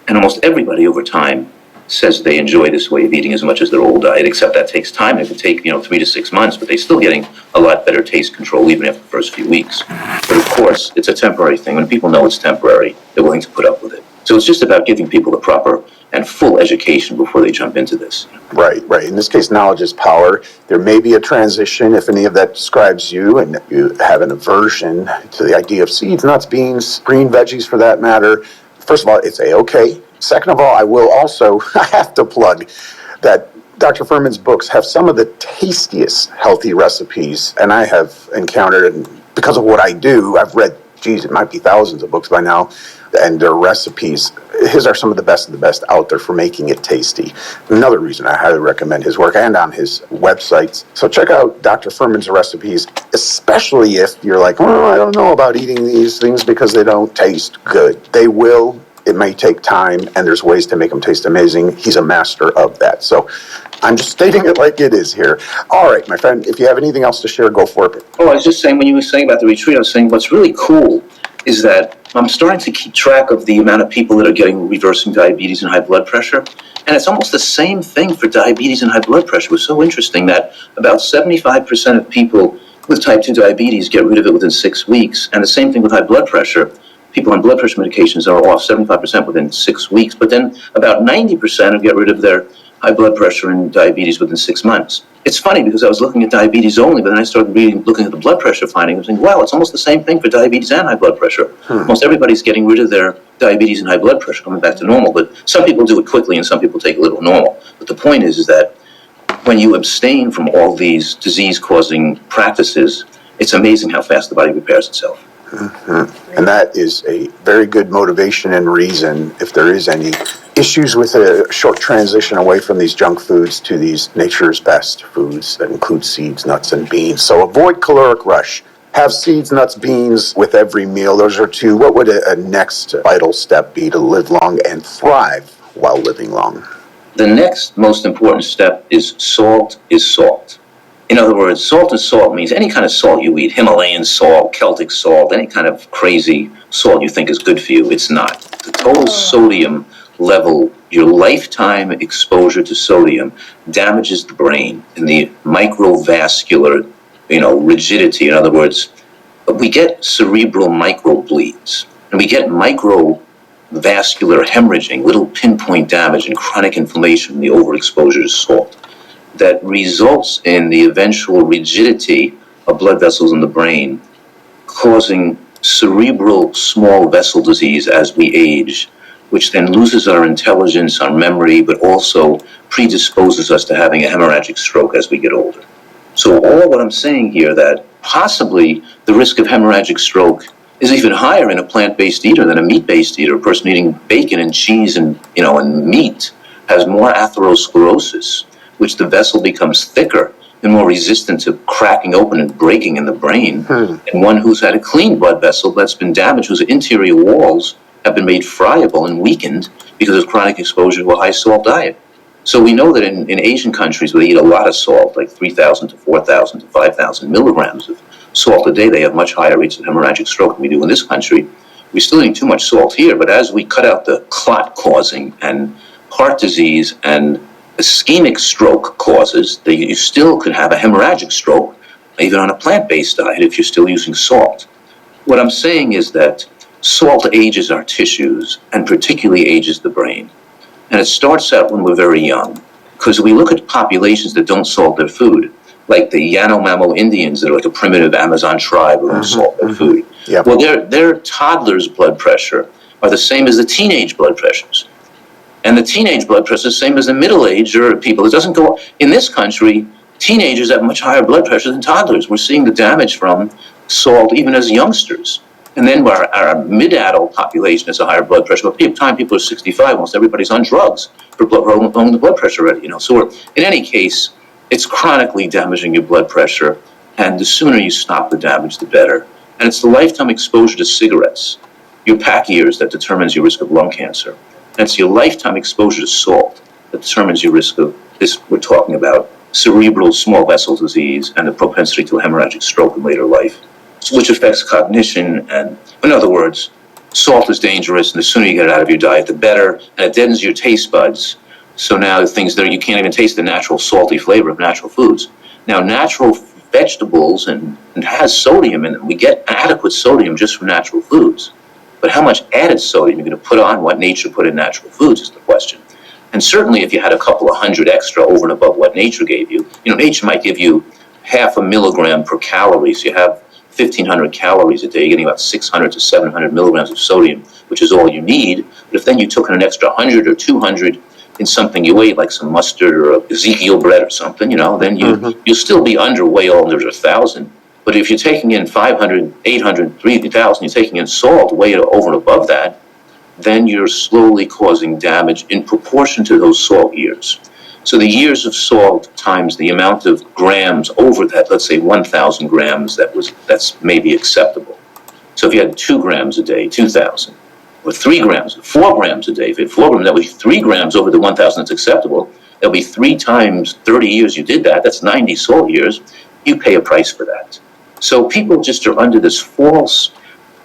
And almost everybody over time says they enjoy this way of eating as much as their old diet, except that takes time. It could take, 3 to 6 months, but they're still getting a lot better taste control even after the first few weeks. But of course, it's a temporary thing. When people know it's temporary, they're willing to put up with it. So it's just about giving people the proper and full education before they jump into this. Right. In this case, knowledge is power. There may be a transition if any of that describes you and you have an aversion to the idea of seeds, nuts, beans, green veggies for that matter. First of all, it's A-okay. Second of all, I will also, I have to plug that Dr. Fuhrman's books have some of the tastiest healthy recipes, and I have encountered, and because of what I do, I've read, it might be thousands of books by now, and their recipes. His are some of the best out there for making it tasty. Another reason I highly recommend his work and on his websites. So check out Dr. Fuhrman's recipes, especially if you're like, I don't know about eating these things because they don't taste good. They will. It may take time, and there's ways to make them taste amazing. He's a master of that. So I'm just stating it like it is here. All right, my friend, if you have anything else to share, go for it. Oh, I was just saying, when you were saying about the retreat, I was saying what's really cool is that I'm starting to keep track of the amount of people that are reversing diabetes and high blood pressure. And it's almost the same thing for diabetes and high blood pressure. It was so interesting that about 75% of people with type 2 diabetes get rid of it within 6 weeks. And the same thing with high blood pressure. People on blood pressure medications are off 75% within 6 weeks. But then about 90% get rid of their high blood pressure and diabetes within 6 months. It's funny because I was looking at diabetes only, but then I started looking at the blood pressure findings and thinking, wow, it's almost the same thing for diabetes and high blood pressure. Most everybody's getting rid of their diabetes and high blood pressure, coming back to normal, but some people do it quickly and some people take a little normal. But the point is that when you abstain from all these disease-causing practices, it's amazing how fast the body repairs itself. And that is a very good motivation and reason, if there is any issues with a short transition away from these junk foods to these nature's best foods that include seeds, nuts, and beans. So avoid caloric rush. Have seeds, nuts, beans with every meal. Those are two. What would a next vital step be to live long and thrive while living long? The next most important step is salt is salt. In other words, salt is salt means any kind of salt you eat, Himalayan salt, Celtic salt, any kind of crazy salt you think is good for you, it's not. The total sodium level, your lifetime exposure to sodium damages the brain in the microvascular, rigidity. In other words, we get cerebral microbleeds, and we get microvascular hemorrhaging, little pinpoint damage and chronic inflammation from the overexposure to salt that results in the eventual rigidity of blood vessels in the brain, causing cerebral small vessel disease as we age, which then loses our intelligence, our memory, but also predisposes us to having a hemorrhagic stroke as we get older. So all what I'm saying here, that possibly the risk of hemorrhagic stroke is even higher in a plant-based eater than a meat-based eater. A person eating bacon and cheese and meat has more atherosclerosis, which the vessel becomes thicker and more resistant to cracking open and breaking in the brain. And one who's had a clean blood vessel that's been damaged, whose interior walls have been made friable and weakened because of chronic exposure to a high salt diet. So we know that in Asian countries where they eat a lot of salt, like 3,000 to 4,000 to 5,000 milligrams of salt a day, they have much higher rates of hemorrhagic stroke than we do in this country. We still eat too much salt here, but as we cut out the clot causing and heart disease and ischemic stroke causes, that you still could have a hemorrhagic stroke even on a plant-based diet if you're still using salt. What I'm saying is that salt ages our tissues and particularly ages the brain. And it starts out when we're very young, because we look at populations that don't salt their food, like the Yanomamo Indians that are like a primitive Amazon tribe who don't salt their food. Yep. Well, their toddler's blood pressure are the same as the teenage blood pressures. And the teenage blood pressure is the same as the middle-aged or people. It doesn't go, in this country, teenagers have much higher blood pressure than toddlers. We're seeing the damage from salt even as youngsters. And then our mid-adult population has a higher blood pressure. By the time people are 65, almost everybody's on drugs for lowering the blood pressure already. So in any case, it's chronically damaging your blood pressure. And the sooner you stop the damage, the better. And it's the lifetime exposure to cigarettes, your pack years, that determines your risk of lung cancer. And it's your lifetime exposure to salt that determines your risk of this, we're talking about, cerebral small vessel disease and the propensity to hemorrhagic stroke in later life, which affects cognition. And in other words, salt is dangerous, and the sooner you get it out of your diet, the better, and it deadens your taste buds. So now the things that you can't even taste the natural salty flavor of natural foods. Now, natural vegetables and has sodium in them. We get adequate sodium just from natural foods. But how much added sodium you're going to put on what nature put in natural foods is the question. And certainly if you had a couple of hundred extra over and above what nature gave you, nature might give you 0.5 milligram per calorie. So you have 1,500 calories a day, you're getting about 600 to 700 milligrams of sodium, which is all you need. But if then you took in an extra 100 or 200 in something you ate, like some mustard or Ezekiel bread or something, then you'll still be way under 1,000. But if you're taking in 500, 800, 3,000, you're taking in salt way over and above that, then you're slowly causing damage in proportion to those salt years. So the years of salt times the amount of grams over that, let's say 1,000 grams, that's maybe acceptable. So if you had 2 grams a day, 2,000, or 3 grams, 4 grams a day, if you had 4 grams, that would be 3 grams over the 1,000 that's acceptable. That'll be 3 times 30 years you did that. That's 90 salt years. You pay a price for that. So people just are under this false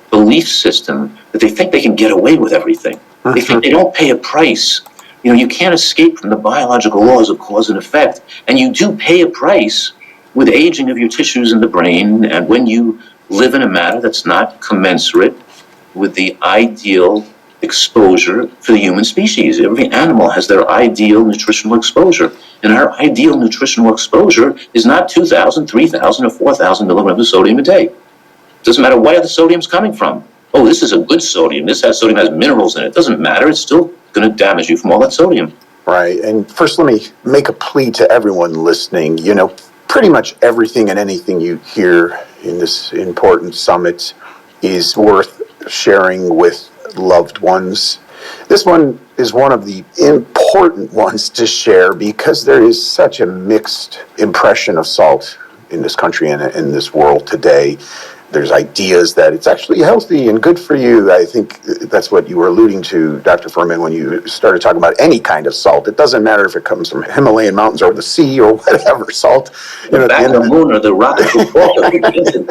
belief system that they think they can get away with everything. They think they don't pay a price. You can't escape from the biological laws of cause and effect. And you do pay a price with aging of your tissues in the brain, and when you live in a manner that's not commensurate with the ideal exposure for the human species. Every animal has their ideal nutritional exposure. And our ideal nutritional exposure is not 2,000, 3,000, or 4,000 milligrams of sodium a day. Doesn't matter where the sodium's coming from. Oh, this is a good sodium. This sodium has minerals in it. It doesn't matter. It's still going to damage you from all that sodium. Right. And first, let me make a plea to everyone listening. Pretty much everything and anything you hear in this important summit is worth sharing with loved ones. This one is one of the important ones to share because there is such a mixed impression of salt in this country and in this world today. There's ideas that it's actually healthy and good for you. I think that's what you were alluding to, Dr. Fuhrman, when you started talking about any kind of salt. It doesn't matter if it comes from Himalayan mountains or the sea or whatever. Salt, the moon or the rock.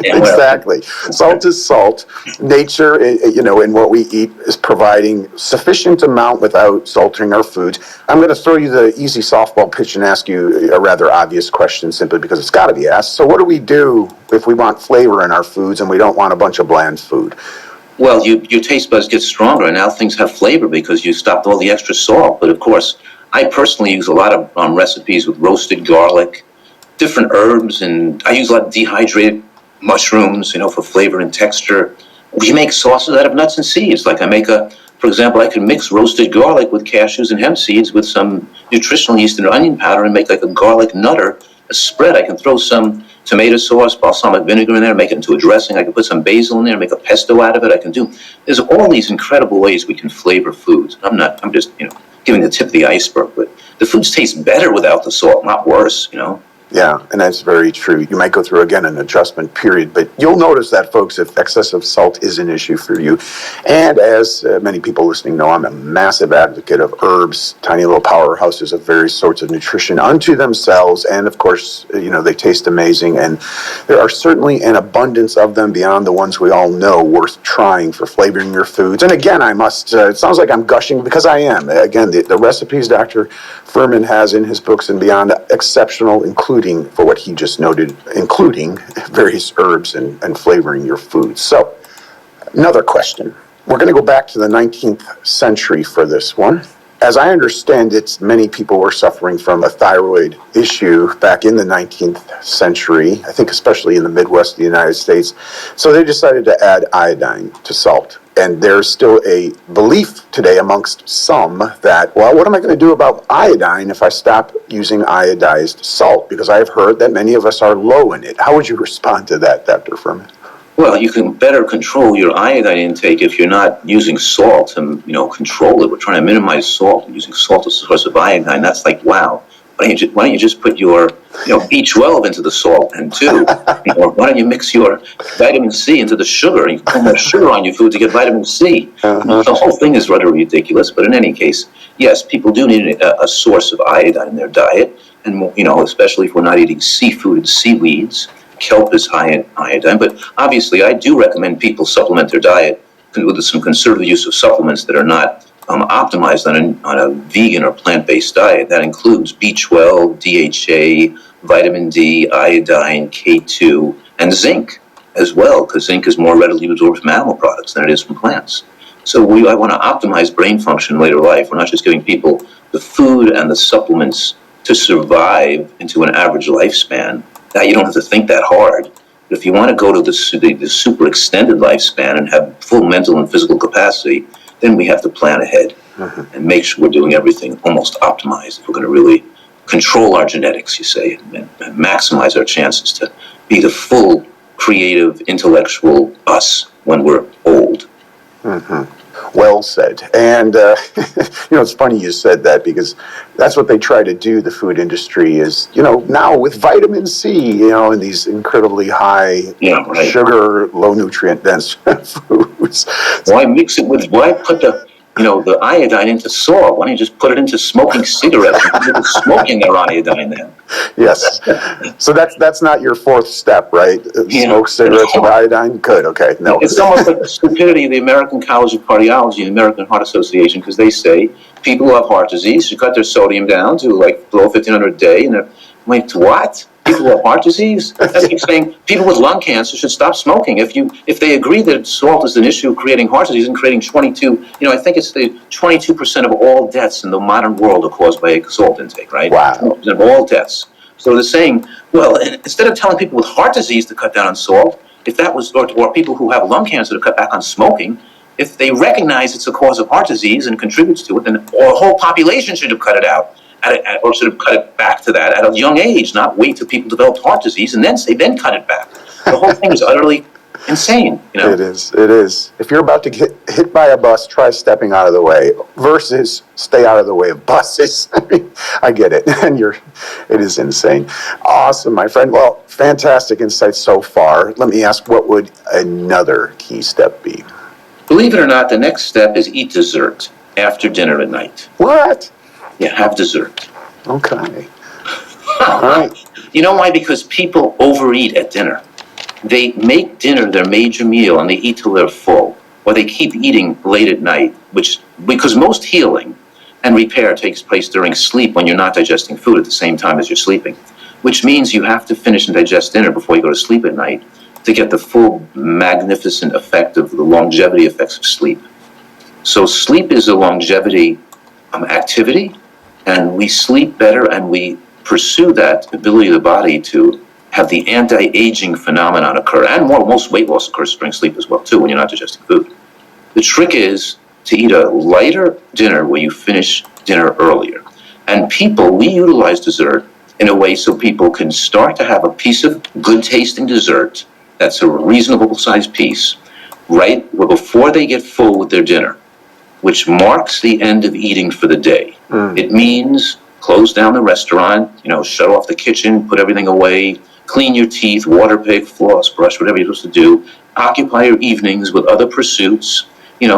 Exactly. Salt is salt. Nature, in what we eat, is providing sufficient amount without salting our food. I'm going to throw you the easy softball pitch and ask you a rather obvious question simply because it's got to be asked. So what do we do if we want flavor in our foods and we don't want a bunch of bland food? Well, your taste buds get stronger, and now things have flavor because you stopped all the extra salt. But of course, I personally use a lot of recipes with roasted garlic, different herbs, and I use a lot of dehydrated mushrooms, for flavor and texture. We make sauces out of nuts and seeds. Like for example, I could mix roasted garlic with cashews and hemp seeds with some nutritional yeast and onion powder and make like a garlic nutter a spread. I can throw some tomato sauce, balsamic vinegar in there, make it into a dressing. I can put some basil in there, make a pesto out of it. There's all these incredible ways we can flavor foods. I'm just, giving the tip of the iceberg, but the foods taste better without the salt, not worse, Yeah, and that's very true. You might go through, again, an adjustment period, but you'll notice that, folks, if excessive salt is an issue for you. And as many people listening know, I'm a massive advocate of herbs, tiny little powerhouses of various sorts of nutrition unto themselves. And of course, they taste amazing. And there are certainly an abundance of them beyond the ones we all know worth trying for flavoring your foods. And again, I must, it sounds like I'm gushing because I am. Again, the recipes Dr. Fuhrman has in his books and beyond, exceptional, including for what he just noted, including various herbs and flavoring your food. So, another question. We're going to go back to the 19th century for this one. As I understand it, many people were suffering from a thyroid issue back in the 19th century, I think especially in the Midwest of the United States. So they decided to add iodine to salt. And there's still a belief today amongst some that, well, what am I going to do about iodine if I stop using iodized salt? Because I've heard that many of us are low in it. How would you respond to that, Dr. Fuhrman? Well, you can better control your iodine intake if you're not using salt to, control it. We're trying to minimize salt and using salt as a source of iodine. That's like, wow. Why don't you just put your, B12 into the salt and or why don't you mix your vitamin C into the sugar and you put more sugar on your food to get vitamin C? Uh-huh. The whole thing is rather ridiculous. But in any case, yes, people do need a source of iodine in their diet, and especially if we're not eating seafood and seaweeds. Kelp is high in iodine, but obviously I do recommend people supplement their diet with some conservative use of supplements that are not optimized on a vegan or plant-based diet. That includes B12, DHA, vitamin D, iodine, K2, and zinc as well, because zinc is more readily absorbed from animal products than it is from plants. So I want to optimize brain function in later life. We're not just giving people the food and the supplements to survive into an average lifespan. Now, you don't have to think that hard. But if you want to go to the super extended lifespan and have full mental and physical capacity, then we have to plan ahead and make sure we're doing everything almost optimized if we're going to really control our genetics, you say, and maximize our chances to be the full, creative, intellectual us when we're old. Mm-hmm. Well said. And, it's funny you said that because that's what they try to do, the food industry is, now with vitamin C, and these incredibly high sugar, low nutrient dense foods. Why put the iodine into salt? Why don't you just put it into smoking cigarettes and people smoking their iodine then? Yes. So that's not your fourth step, right? Smoke cigarettes with iodine? Good, okay. No. It's almost like the stupidity of the American College of Cardiology and the American Heart Association, because they say people who have heart disease should cut their sodium down to below 1,500 a day. And wait, what? People who have heart disease? That's like saying people with lung cancer should stop smoking. If they agree that salt is an issue creating heart disease and creating 22, I think it's the 22% of all deaths in the modern world are caused by salt intake, right? Wow. 22% of all deaths. So they're saying, well, instead of telling people with heart disease to cut down on salt, if that was, or people who have lung cancer to cut back on smoking, if they recognize it's a cause of heart disease and contributes to it, then the whole population should have cut it out. Or should have cut it back to that at a young age, not wait till people develop heart disease and then cut it back. The whole thing is utterly insane. It is. If you're about to get hit by a bus, try stepping out of the way versus stay out of the way of buses. I get it. And it is insane. Awesome, my friend. Well, fantastic insights so far. Let me ask, what would another key step be? Believe it or not, the next step is eat dessert after dinner at night. What? Yeah, have dessert. Okay. All right. You know why? Because people overeat at dinner. They make dinner their major meal and they eat till they're full, or they keep eating late at night, because most healing and repair takes place during sleep when you're not digesting food at the same time as you're sleeping, which means you have to finish and digest dinner before you go to sleep at night to get the full magnificent effect of the longevity effects of sleep. So sleep is a longevity activity, and we sleep better and we pursue that ability of the body to have the anti-aging phenomenon occur, and most weight loss occurs during sleep as well too when you're not digesting food. The trick is to eat a lighter dinner where you finish dinner earlier. And we utilize dessert in a way so people can start to have a piece of good tasting dessert that's a reasonable sized piece right before they get full with their dinner, which marks the end of eating for the day. It means close down the restaurant, shut off the kitchen, put everything away, clean your teeth, water pick, floss, brush, whatever you're supposed to do. Occupy your evenings with other pursuits,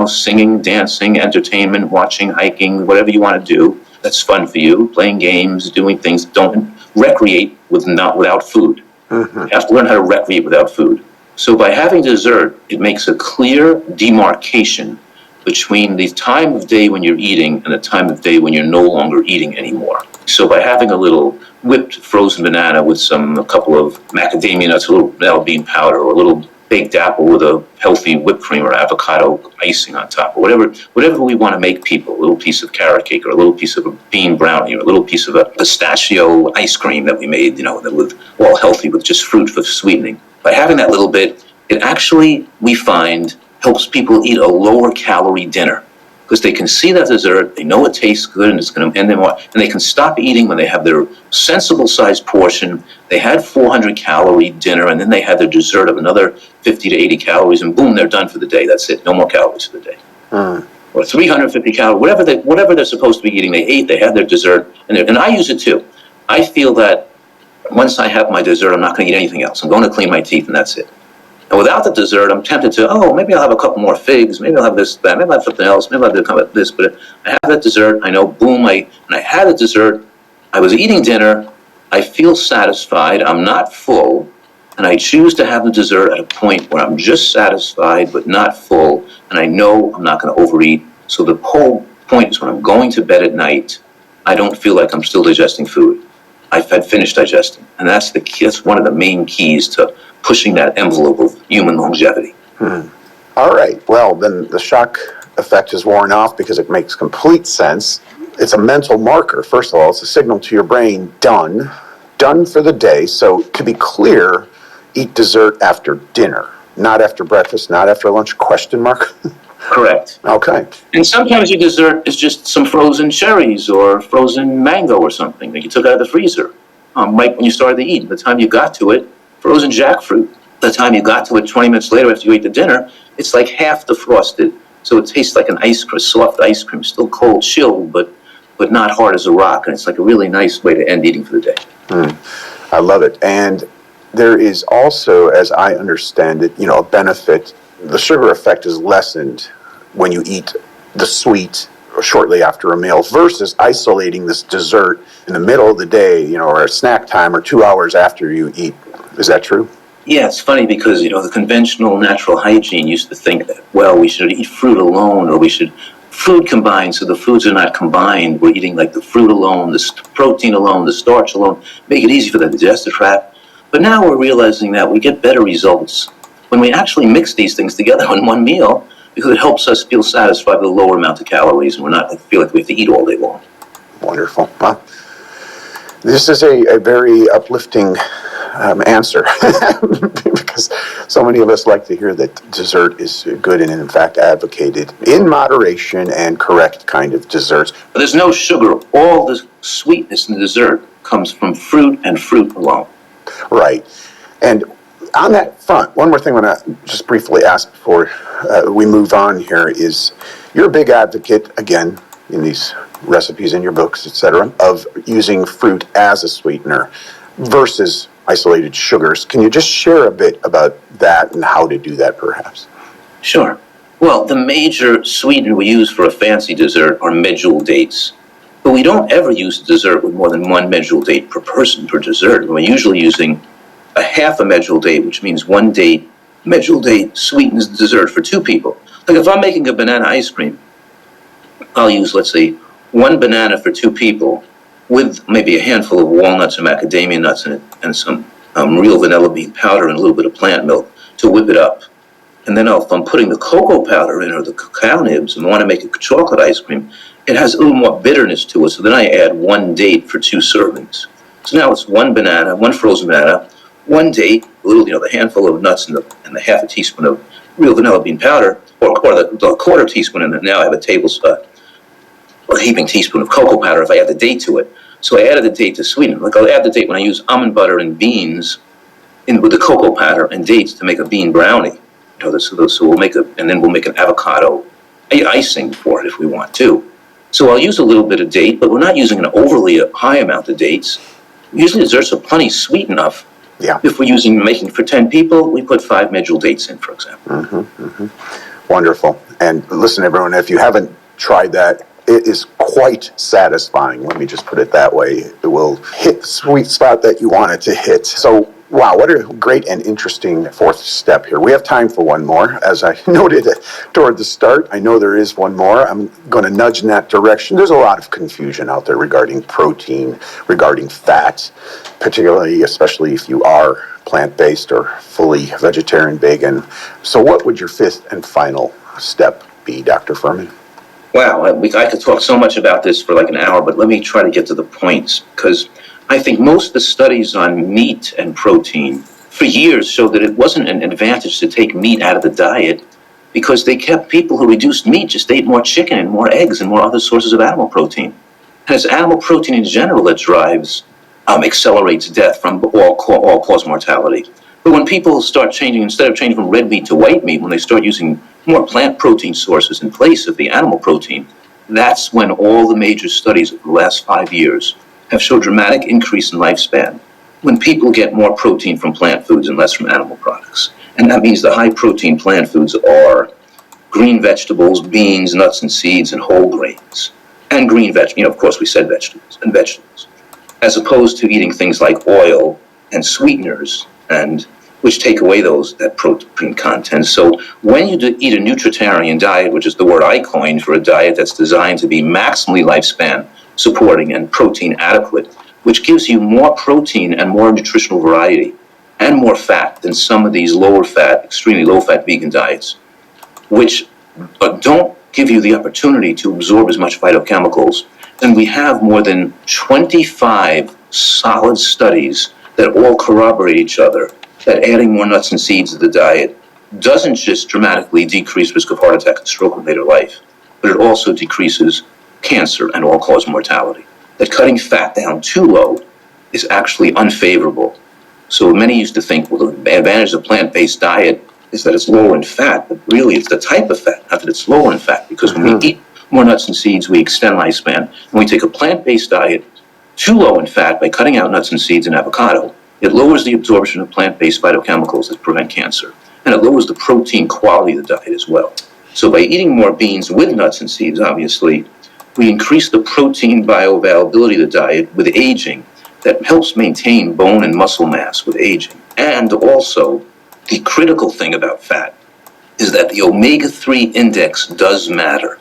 singing, dancing, entertainment, watching, hiking, whatever you want to do. That's fun for you, playing games, doing things. Don't recreate without food. You have to learn how to recreate without food. So by having dessert, it makes a clear demarcation between the time of day when you're eating and the time of day when you're no longer eating anymore. So by having a little whipped frozen banana with a couple of macadamia nuts, a little vanilla bean powder, or a little baked apple with a healthy whipped cream or avocado icing on top, or whatever we want to make people, a little piece of carrot cake or a little piece of a bean brownie or a little piece of a pistachio ice cream that we made, that was all healthy with just fruit for sweetening. By having that little bit, it actually, we find, helps people eat a lower calorie dinner because they can see that dessert, they know it tastes good and it's going to end them off, and they can stop eating when they have their sensible sized portion. They had 400 calorie dinner and then they had their dessert of another 50 to 80 calories and boom, they're done for the day. That's it. No more calories for the day. Or 350 calories, whatever they're supposed to be eating, they ate, they had their dessert, and I use it too. I feel that once I have my dessert, I'm not going to eat anything else. I'm going to clean my teeth and that's it. And without the dessert, I'm tempted to, maybe I'll have a couple more figs, maybe I'll have this, that, maybe I'll have something else, maybe I'll have this, but if I have that dessert, I know, boom, when I had the dessert, I was eating dinner, I feel satisfied, I'm not full, and I choose to have the dessert at a point where I'm just satisfied but not full, and I know I'm not going to overeat. So the whole point is when I'm going to bed at night, I don't feel like I'm still digesting food. I've had finished digesting, and that's one of the main keys to pushing that envelope of human longevity. All right. Well, then the shock effect is worn off because it makes complete sense. It's a mental marker. First of all, it's a signal to your brain, done for the day. So to be clear, eat dessert after dinner, not after breakfast, not after lunch, question mark? Correct. Okay. And sometimes your dessert is just some frozen cherries or frozen mango or something that you took out of the freezer right when you started to eat. By the time you got to it, frozen jackfruit. By the time you got to it 20 minutes later after you ate the dinner, it's like half defrosted. So it tastes like an ice cream, soft ice cream, still cold, chilled, but not hard as a rock. And it's like a really nice way to end eating for the day. I love it. And there is also, as I understand it, a benefit. The sugar effect is lessened when you eat the sweet shortly after a meal versus isolating this dessert in the middle of the day, or a snack time or 2 hours after you eat. Is that true? Yeah, it's funny because, the conventional natural hygiene used to think that, we should eat fruit alone or food combined, so the foods are not combined. We're eating like the fruit alone, the protein alone, the starch alone, make it easy for the digestive tract. But now we're realizing that we get better results when we actually mix these things together in one meal because it helps us feel satisfied with a lower amount of calories and we're not feel like we have to eat all day long. Wonderful. Well, this is a very uplifting answer because so many of us like to hear that dessert is good and in fact advocated in moderation and correct kind of desserts. But there's no sugar. All the sweetness in the dessert comes from fruit and fruit alone. Right. And on that front, one more thing I want to just briefly ask before we move on here is you're a big advocate, again, in these recipes in your books, etc., of using fruit as a sweetener versus isolated sugars. Can you just share a bit about that and how to do that, perhaps? Sure. Well, the major sweetener we use for a fancy dessert are medjool dates. But we don't ever use a dessert with more than one medjool date per person per dessert. We're usually using a half a medjool date, which means one date. Medjool date sweetens the dessert for two people. Like if I'm making a banana ice cream, I'll use, let's say, one banana for two people with maybe a handful of walnuts or macadamia nuts in it and some real vanilla bean powder and a little bit of plant milk to whip it up. And then if I'm putting the cocoa powder in or the cacao nibs and want to make a chocolate ice cream, it has a little more bitterness to it. So then I add one date for two servings. So now it's one banana, one frozen banana, one date, a little, the handful of nuts and the half a teaspoon of real vanilla bean powder, or the quarter teaspoon, and now I have a heaping teaspoon of cocoa powder if I add the date to it. So I added the date to sweeten. Like I'll add the date when I use almond butter and beans with the cocoa powder and dates to make a bean brownie. So we'll make and then we'll make an avocado icing for it if we want to. So I'll use a little bit of date, but we're not using an overly high amount of dates. Usually desserts are plenty sweet enough. Yeah. If we're making for 10 people, we put 5 medjool dates in, for example. Wonderful. And listen, everyone, if you haven't tried that, it is quite satisfying. Let me just put it that way. It will hit the sweet spot that you want it to hit. So, wow, what a great and interesting fourth step here. We have time for one more. As I noted toward the start, I know there is one more. I'm going to nudge in that direction. There's a lot of confusion out there regarding protein, regarding fat, particularly, especially if you are plant-based or fully vegetarian, vegan. So what would your fifth and final step be, Dr. Fuhrman? Wow, I could talk so much about this for like an hour, but let me try to get to the points, because I think most of the studies on meat and protein for years showed that it wasn't an advantage to take meat out of the diet, because they kept people who reduced meat just ate more chicken and more eggs and more other sources of animal protein. And it's animal protein in general that accelerates death from all-cause mortality. But when people start changing, instead of changing from red meat to white meat, when they start using more plant protein sources in place of the animal protein, that's when all the major studies of the last 5 years have showed dramatic increase in lifespan, when people get more protein from plant foods and less from animal products. And that means the high protein plant foods are green vegetables, beans, nuts and seeds, and whole grains. And green vegetables, of course we said vegetables, as opposed to eating things like oil and sweeteners, and which take away that protein content. So when you eat a nutritarian diet, which is the word I coined for a diet that's designed to be maximally lifespan supporting and protein adequate, which gives you more protein and more nutritional variety and more fat than some of these lower fat, extremely low fat vegan diets, which don't give you the opportunity to absorb as much phytochemicals. And we have more than 25 solid studies that all corroborate each other, that adding more nuts and seeds to the diet doesn't just dramatically decrease risk of heart attack and stroke in later life, but it also decreases cancer and all-cause mortality. That cutting fat down too low is actually unfavorable. So many used to think, well, the advantage of plant-based diet is that it's lower in fat, but really it's the type of fat, not that it's lower in fat, because when we eat more nuts and seeds, we extend lifespan. When we take a plant-based diet too low in fat by cutting out nuts and seeds and avocado, it lowers the absorption of plant-based phytochemicals that prevent cancer, and it lowers the protein quality of the diet as well. So by eating more beans with nuts and seeds, obviously, we increase the protein bioavailability of the diet with aging that helps maintain bone and muscle mass with aging. And also, the critical thing about fat is that the omega-3 index does matter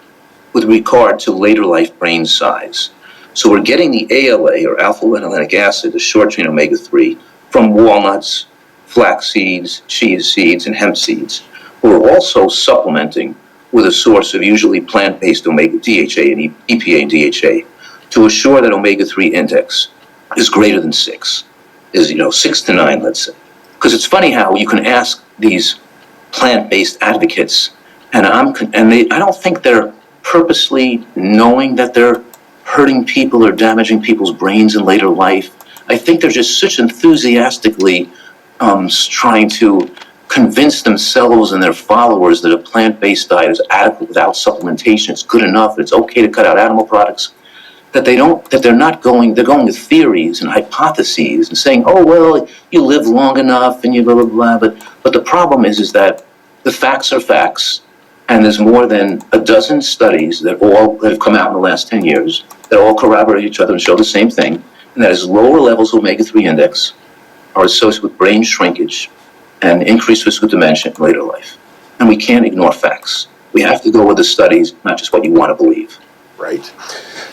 with regard to later life brain size. So we're getting the ALA, or alpha-linolenic acid, the short-chain omega-3, from walnuts, flax seeds, chia seeds, and hemp seeds. We're also supplementing with a source of usually plant-based omega DHA and EPA and DHA to assure that omega-3 index is greater than 6, is 6 to 9, let's say. Because it's funny how you can ask these plant-based advocates, and I don't think they're purposely knowing that they're hurting people or damaging people's brains in later life. I think they're just such enthusiastically trying to convince themselves and their followers that a plant-based diet is adequate without supplementation, it's good enough, it's okay to cut out animal products, they're going with theories and hypotheses and saying, oh, well, you live long enough and you blah, blah, blah. But the problem is that the facts are facts, and there's more than a dozen studies that have come out in the last 10 years that all corroborate each other and show the same thing, and that is lower levels of omega-3 index are associated with brain shrinkage and increased risk of dementia in later life. And we can't ignore facts. We have to go with the studies, not just what you want to believe. Right.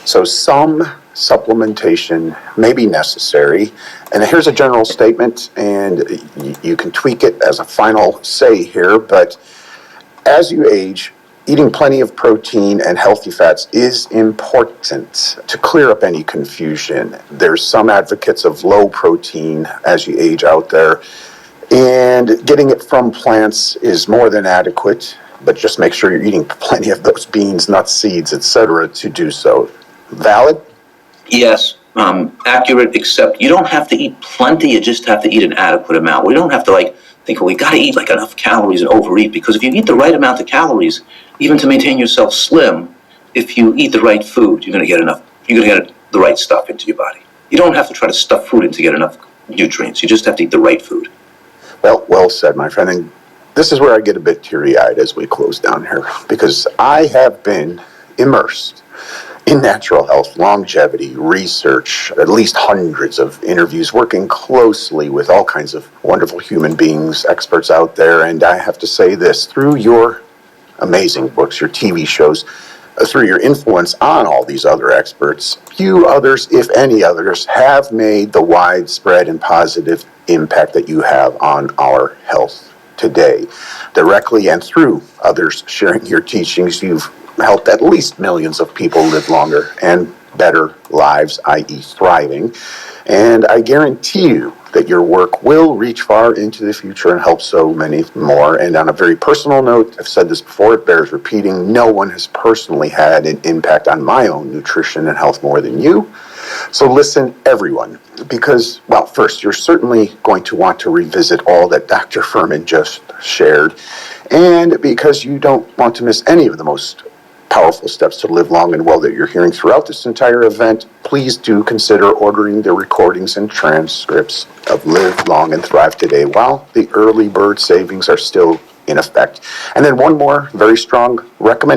So some supplementation may be necessary. And here's a general statement, and you can tweak it as a final say here, but as you age, eating plenty of protein and healthy fats is important. To clear up any confusion, there's some advocates of low protein as you age out there, and getting it from plants is more than adequate, but just make sure you're eating plenty of those beans, nuts, seeds, etc. to do so. Valid? Yes, accurate, except you don't have to eat plenty, you just have to eat an adequate amount. We don't have to think, well, we gotta eat like enough calories and overeat, because if you eat the right amount of calories, even to maintain yourself slim, if you eat the right food, you're gonna get the right stuff into your body. You don't have to try to stuff food in to get enough nutrients, you just have to eat the right food. Well said, my friend. And this is where I get a bit teary-eyed as we close down here, because I have been immersed in natural health, longevity, research, at least hundreds of interviews, working closely with all kinds of wonderful human beings, experts out there. And I have to say this, through your amazing books, your TV shows, through your influence on all these other experts, few others, if any others, have made the widespread and positive impact that you have on our health today. Directly and through others sharing your teachings, you've helped at least millions of people live longer and better lives, i.e. thriving. And I guarantee you that your work will reach far into the future and help so many more. And on a very personal note, I've said this before, it bears repeating, no one has personally had an impact on my own nutrition and health more than you. So listen, everyone, because, well, first, you're certainly going to want to revisit all that Dr. Fuhrman just shared, and because you don't want to miss any of the most powerful steps to live long and well that you're hearing throughout this entire event, please do consider ordering the recordings and transcripts of Live Long and Thrive today while the early bird savings are still in effect. And then one more very strong recommendation.